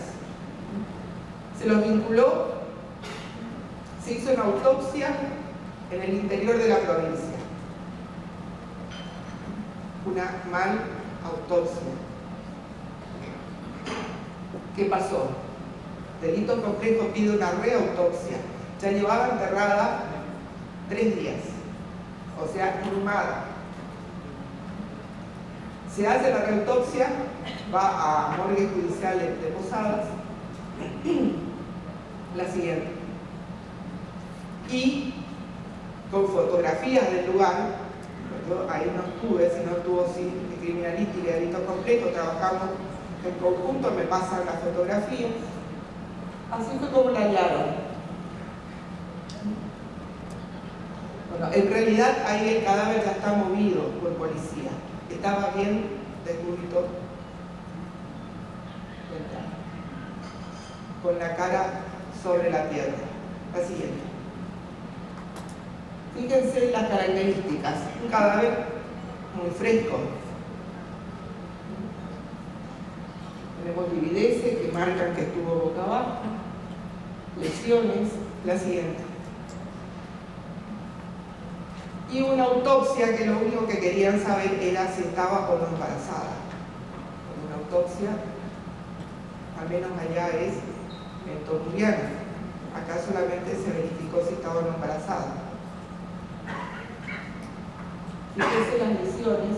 Se los vinculó, se hizo una autopsia en el interior de la provincia. Una mal autopsia. ¿Qué pasó? Delito complejo pide una reautopsia. Ya llevaba enterrada 3 días, o sea, inhumada. Se hace la reautopsia, va a morgue judicial de Posadas, la siguiente. Y con fotografías del lugar, yo ahí no estuve, si no estuvo criminalística y delito complejo, trabajamos en conjunto, me pasan las fotografías. Así fue como la hallaron. Bueno, en realidad ahí el cadáver ya está movido por policía. Estaba bien descubierto, con la cara sobre la tierra. La siguiente. Fíjense las características. Un cadáver muy fresco. Tenemos livideces que marcan que estuvo boca abajo. Lesiones. La siguiente. Y una autopsia que lo único que querían saber era si estaba o no embarazada. Una autopsia, al menos allá es mentoruliana. Acá solamente se verificó si estaba o no embarazada. Fíjense las lesiones.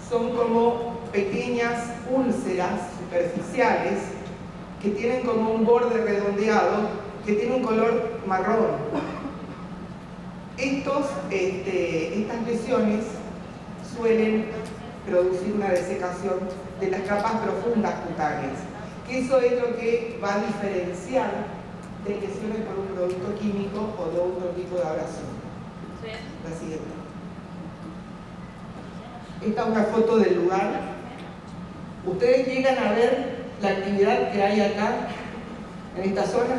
Son como pequeñas úlceras superficiales que tienen como un borde redondeado que tiene un color marrón. Estas lesiones suelen producir una desecación de las capas profundas cutáneas, que eso es lo que va a diferenciar de lesiones por un producto químico o de otro tipo de abrasión. La siguiente. Esta es una foto del lugar. ¿Ustedes llegan a ver la actividad que hay acá, en esta zona?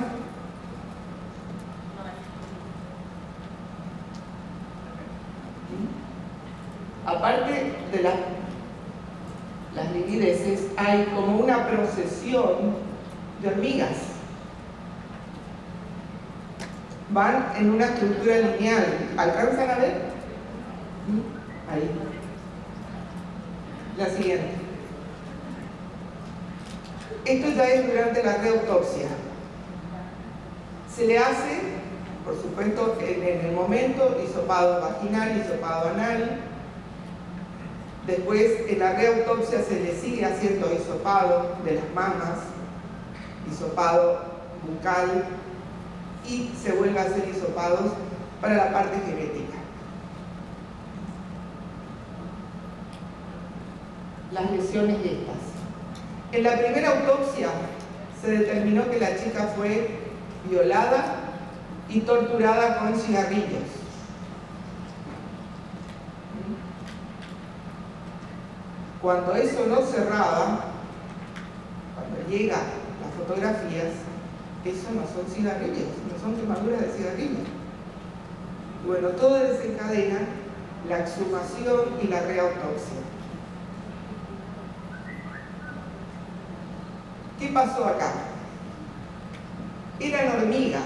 Aparte de las livideces, hay como una procesión de hormigas. Van en una estructura lineal. ¿Alcanzan a ver? Ahí. La siguiente. Esto ya es durante la reautopsia. Se le hace, por supuesto, en el momento, hisopado vaginal, hisopado anal. Después, en la reautopsia se le sigue haciendo hisopado de las mamas, hisopado bucal, y se vuelve a hacer hisopados para la parte genética. Las lesiones estas. En la primera autopsia se determinó que la chica fue violada y torturada con cigarrillos. Cuando eso no cerraba, cuando llegan las fotografías, eso no son cigarrillos, no son quemaduras de cigarrillos. Y bueno, todo desencadena la exhumación y la reautopsia. ¿Qué pasó acá? Eran hormigas,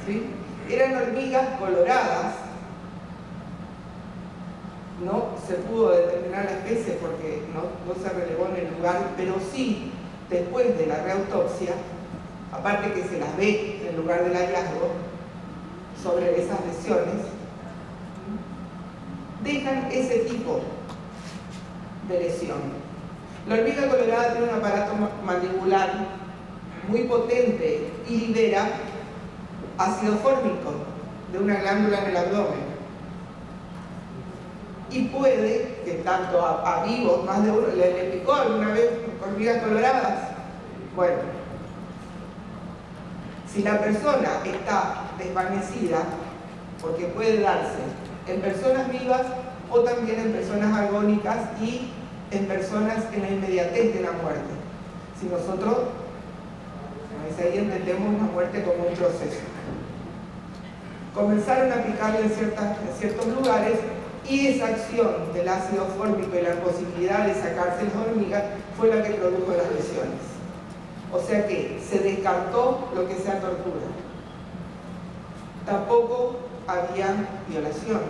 ¿sí? Eran hormigas coloradas. No se pudo determinar la especie porque no se relevó en el lugar, pero sí, después de la reautopsia, aparte que se las ve en el lugar del hallazgo, sobre esas lesiones, dejan ese tipo de lesión. La hormiga colorada tiene un aparato mandibular muy potente y libera ácido fórmico de una glándula en el abdomen. Y puede, que tanto a vivos, más de uno, le picó alguna vez hormigas coloradas. Bueno, si la persona está desvanecida, porque puede darse en personas vivas o también en personas agónicas y en personas en la inmediatez de la muerte. Si nosotros, ahí entendemos la muerte como un proceso. Comenzaron a aplicarle en ciertos lugares y esa acción del ácido fórmico y la posibilidad de sacarse las hormigas fue la que produjo las lesiones. O sea que se descartó lo que sea tortura. Tampoco había violación,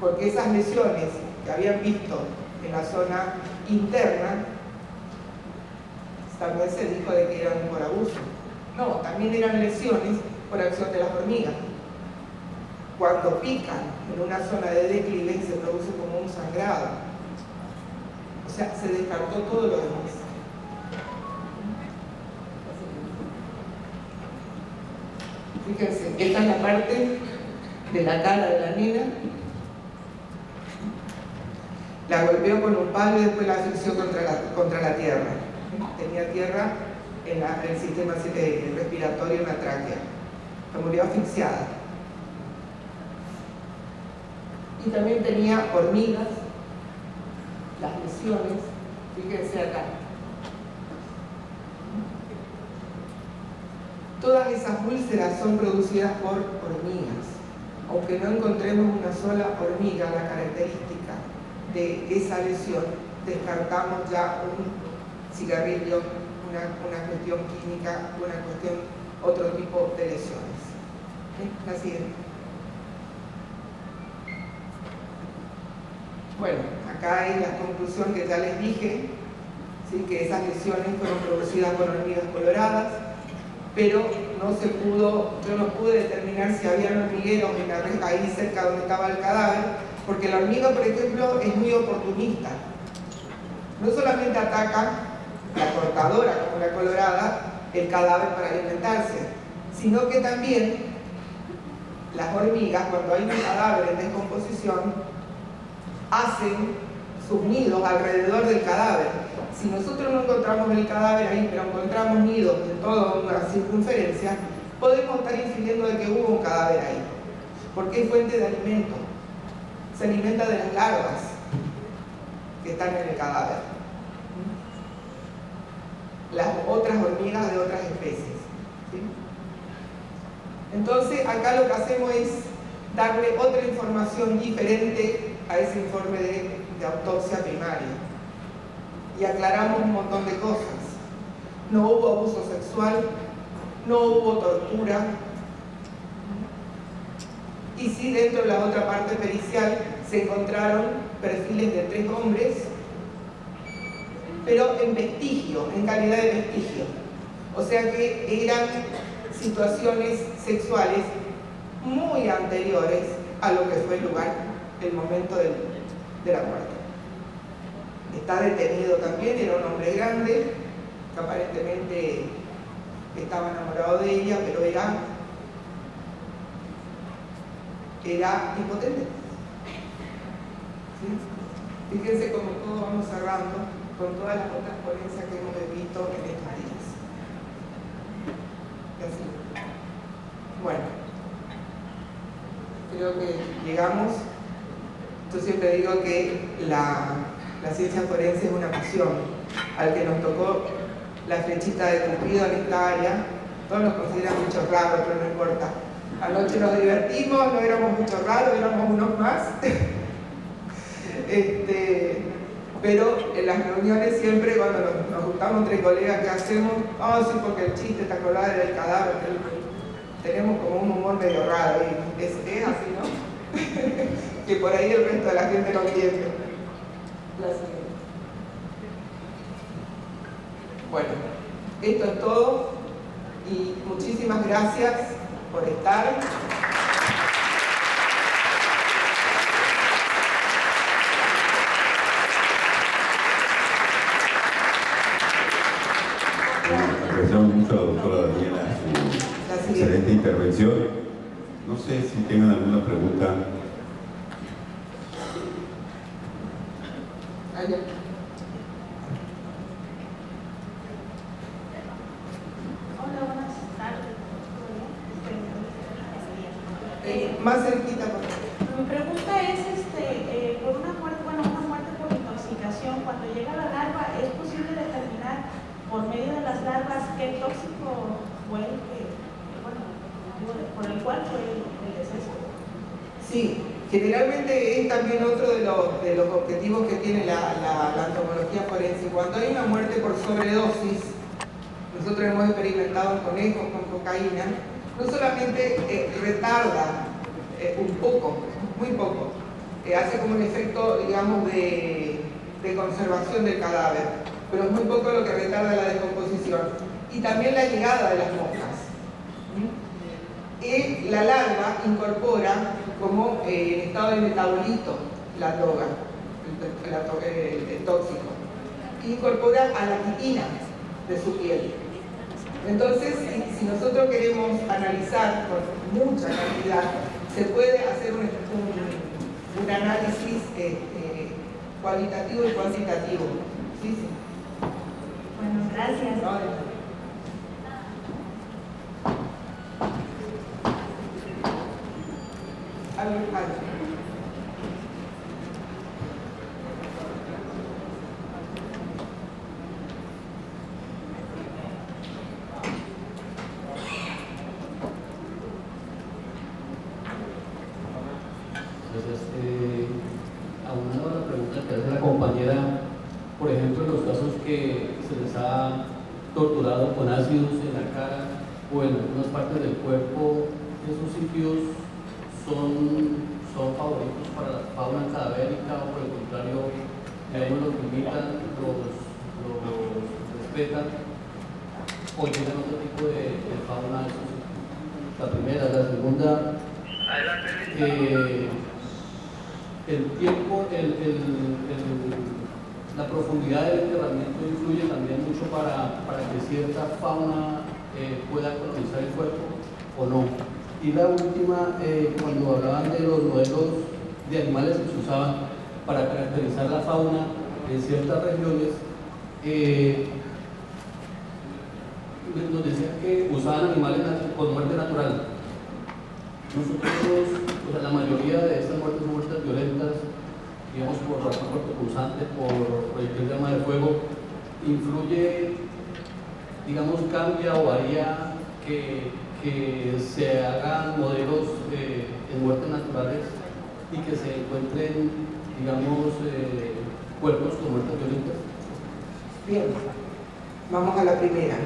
porque esas lesiones que habían visto en la zona interna, también se dijo de que eran por abuso. No, también eran lesiones por acción de las hormigas. Cuando pican en una zona de declive se produce como un sangrado. O sea, se descartó todo lo demás. Fíjense, esta es la parte de la cara de la nena. La golpeó con un palo y después la asfixió contra la tierra. Tenía tierra en el sistema respiratorio, en la tráquea. Se murió asfixiada. Y también tenía hormigas, las lesiones, fíjense acá. Todas esas úlceras son producidas por hormigas. Aunque no encontremos una sola hormiga, la característica de esa lesión, descartamos ya un cigarrillo, una cuestión química, otro tipo de lesiones. La siguiente. Bueno, acá hay la conclusión que ya les dije, ¿sí? Que esas lesiones fueron producidas por hormigas coloradas, pero yo no pude determinar si había hormigueros en la reja ahí cerca donde estaba el cadáver, porque la hormiga, por ejemplo, es muy oportunista. No solamente ataca la cortadora, como la colorada, el cadáver para alimentarse, sino que también las hormigas, cuando hay un cadáver en descomposición, hacen sus nidos alrededor del cadáver. Si nosotros no encontramos el cadáver ahí, pero encontramos nidos de toda una circunferencia, podemos estar infiriendo de que hubo un cadáver ahí, porque es fuente de alimento. Se alimenta de las larvas que están en el cadáver. Las otras hormigas de otras especies. ¿Sí? Entonces, acá lo que hacemos es darle otra información diferente a ese informe de autopsia primaria. Y aclaramos un montón de cosas. No hubo abuso sexual, no hubo tortura. Y sí, dentro de la otra parte pericial se encontraron perfiles de 3 hombres, pero en vestigio, en calidad de vestigio. O sea que eran situaciones sexuales muy anteriores a lo que fue el momento de la muerte. Está detenido también, era un hombre grande, que aparentemente estaba enamorado de ella, pero era impotente. ¿Sí? Fíjense cómo todo vamos cerrando con todas las otras ponencias que hemos visto en estos días. Y así. Bueno, creo que llegamos. Yo siempre digo que la ciencia forense es una pasión. Al que nos tocó la flechita de Cupido en esta área, todos nos consideran muchos raros, pero no importa. Anoche nos divertimos, no éramos muchos raros, éramos unos más. Pero en las reuniones siempre, cuando nos juntamos entre colegas, ¿qué hacemos? Sí, porque el chiste está colado del cadáver. Tenemos como un humor medio raro y es así, ¿no? Que por ahí el resto de la gente no entiende. Bueno, esto es todo Y muchísimas gracias por estar. Apreciamos mucho a la doctora Daniela su excelente intervención. No sé si tengan alguna pregunta. Hola, buenas tardes. Más cerquita, por favor. Mi pregunta es, por una muerte por intoxicación, cuando llega la larva, ¿es posible determinar por medio de las larvas qué tóxico fue por el cual fue el deceso? Sí, generalmente es también otro de los objetivos que tiene la entomología forense. Cuando hay una muerte por sobredosis, nosotros hemos experimentado en conejos con cocaína, no solamente retarda un poco, muy poco, hace como un efecto, digamos, de conservación del cadáver, pero es muy poco lo que retarda la descomposición. Y también la llegada de las moscas. La larva incorpora como en estado de metabolito la droga, el tóxico, incorpora a la quitina de su piel. Entonces, si nosotros queremos analizar con mucha cantidad, se puede hacer un análisis cualitativo y cuantitativo. Sí, sí. Bueno, gracias. Aunando a la pregunta que hace la compañera, por ejemplo, en los casos que se les ha torturado con ácidos en la cara o en algunas partes del cuerpo, esos sitios son favoritos para la fauna cadavérica o por el contrario, digamos, los limitan, los respetan o tienen otro tipo de fauna. La primera. La segunda, el tiempo, la profundidad del enterramiento influye también mucho para que cierta fauna pueda colonizar el cuerpo o no. Y la última, cuando hablaban de los modelos de animales que se usaban para caracterizar la fauna en ciertas regiones, nos decían que usaban animales con muerte natural. Nosotros, o sea, la mayoría de estas muertes son muertes violentas, digamos por razón cortopulsante, por proyectil de arma de fuego. Influye, digamos, cambia o varía que se hagan modelos en muertes naturales y que se encuentren, digamos, cuerpos con muertes violentas. Bien, vamos a la primera.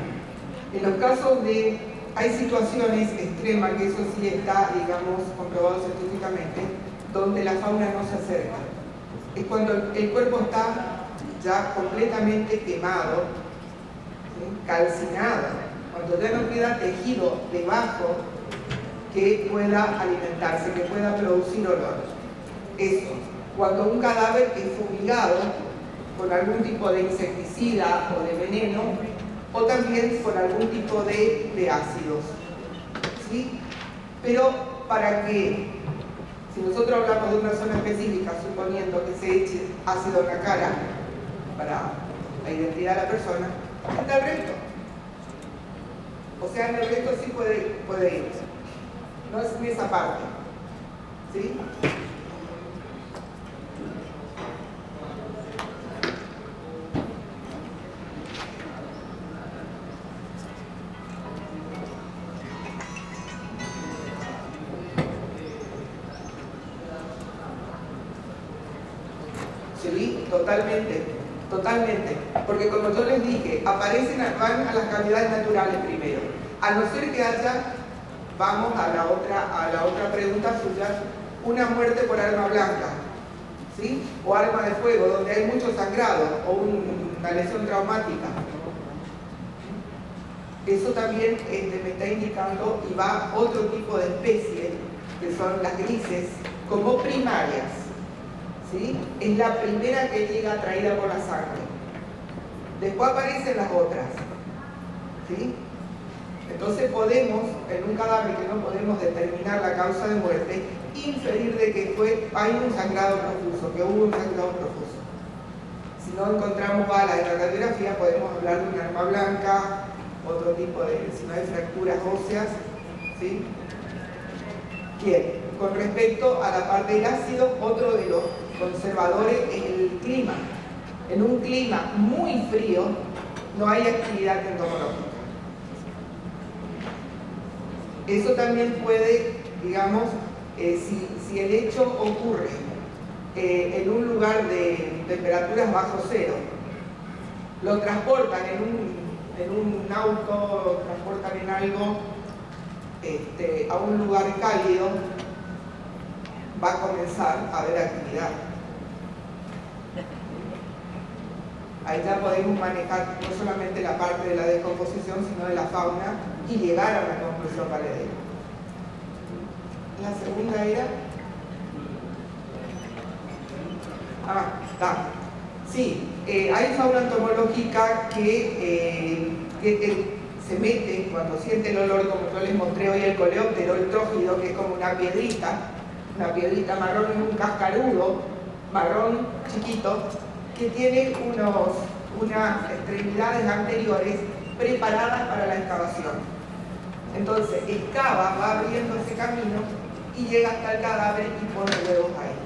En los casos hay situaciones extremas, que eso sí está, digamos, comprobado científicamente, donde la fauna no se acerca. Es cuando el cuerpo está ya completamente quemado, ¿sí? Calcinado, cuando ya no queda tejido debajo que pueda alimentarse, que pueda producir olor. Eso, cuando un cadáver es fumigado con algún tipo de insecticida o de veneno, o también con algún tipo de ácidos, ¿sí? Pero para que, si nosotros hablamos de una zona específica, suponiendo que se eche ácido en la cara para la identidad de la persona, está el resto. O sea, en el resto sí puede ir. No es en esa parte, ¿sí? Sí, totalmente, porque como yo les dije, van a las cavidades naturales primero, a no ser que haya, vamos a la otra pregunta suya, una muerte por arma blanca, ¿sí? O arma de fuego, donde hay mucho sangrado, o una lesión traumática. Eso también me está indicando, y va otro tipo de especie, que son las grises, como primarias, ¿sí? Es la primera que llega atraída por la sangre. Después aparecen las otras, ¿sí? Entonces podemos, en un cadáver que no podemos determinar la causa de muerte, inferir de que hay un sangrado profuso, que hubo un sangrado profuso. Si no encontramos balas en la radiografía, podemos hablar de un arma blanca, otro tipo de, si no hay fracturas óseas, ¿sí? Bien, con respecto a la parte del ácido, otro de los conservadores es el clima. En un clima muy frío no hay actividad entomológica. Eso también puede, digamos, si el hecho ocurre en un lugar de temperaturas bajo cero, lo transportan en un auto, lo transportan en algo a un lugar cálido, va a comenzar a haber actividad. Ahí ya podemos manejar no solamente la parte de la descomposición, sino de la fauna y llegar a una conclusión valedera. La segunda era... está. Sí, hay fauna entomológica que se mete cuando siente el olor, como yo les mostré hoy, el coleóptero, el trógido, que es como una piedrita marrón, en un cascarudo marrón chiquito, que tiene unas extremidades anteriores preparadas para la excavación. Entonces excava, va abriendo ese camino y llega hasta el cadáver y pone huevos ahí.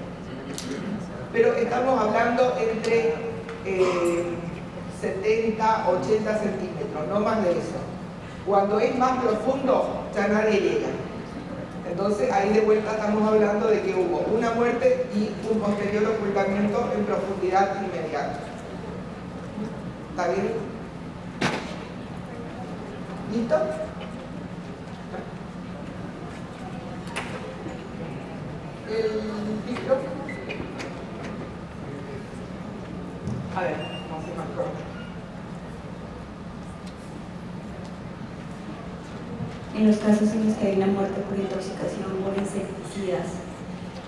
Pero estamos hablando entre 70, 80 centímetros, no más de eso. Cuando es más profundo, ya nadie llega. Entonces ahí de vuelta estamos hablando de que hubo una muerte y un posterior ocultamiento en profundidad inmediata. ¿Está bien? ¿Listo? El micrófono. A ver, vamos a hacer más corto. En los casos en los que hay una muerte por intoxicación por insecticidas,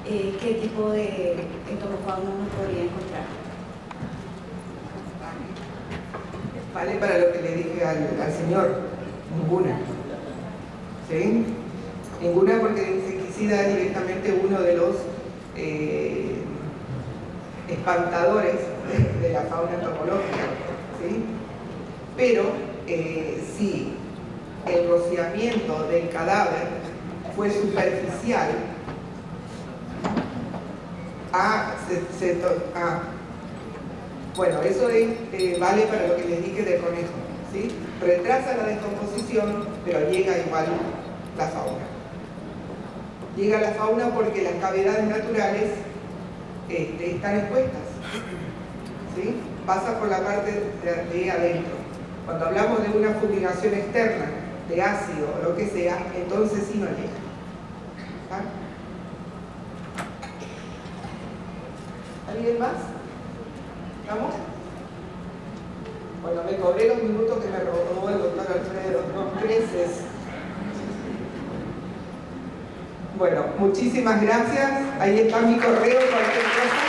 ¿qué tipo de entomofauna uno podría encontrar? Vale, para lo que le dije al señor, ninguna. ¿Sí? Ninguna, porque el insecticida es directamente uno de los espantadores de la fauna entomológica. ¿Sí? Pero si el rociamiento del cadáver fue superficial, bueno, eso vale para lo que les dije del conejo, ¿sí? Retrasa la descomposición, pero llega igual la fauna. Llega la fauna porque las cavidades naturales están expuestas, ¿sí? Pasa por la parte de adentro. Cuando hablamos de una fumigación externa, de ácido o lo que sea, entonces sí no llega. ¿Ah? ¿Alguien más? ¿Vamos? Bueno, me cobré los minutos que me robó el doctor Alfredo, con creces. Bueno, muchísimas gracias. Ahí está mi correo, cualquier cosa.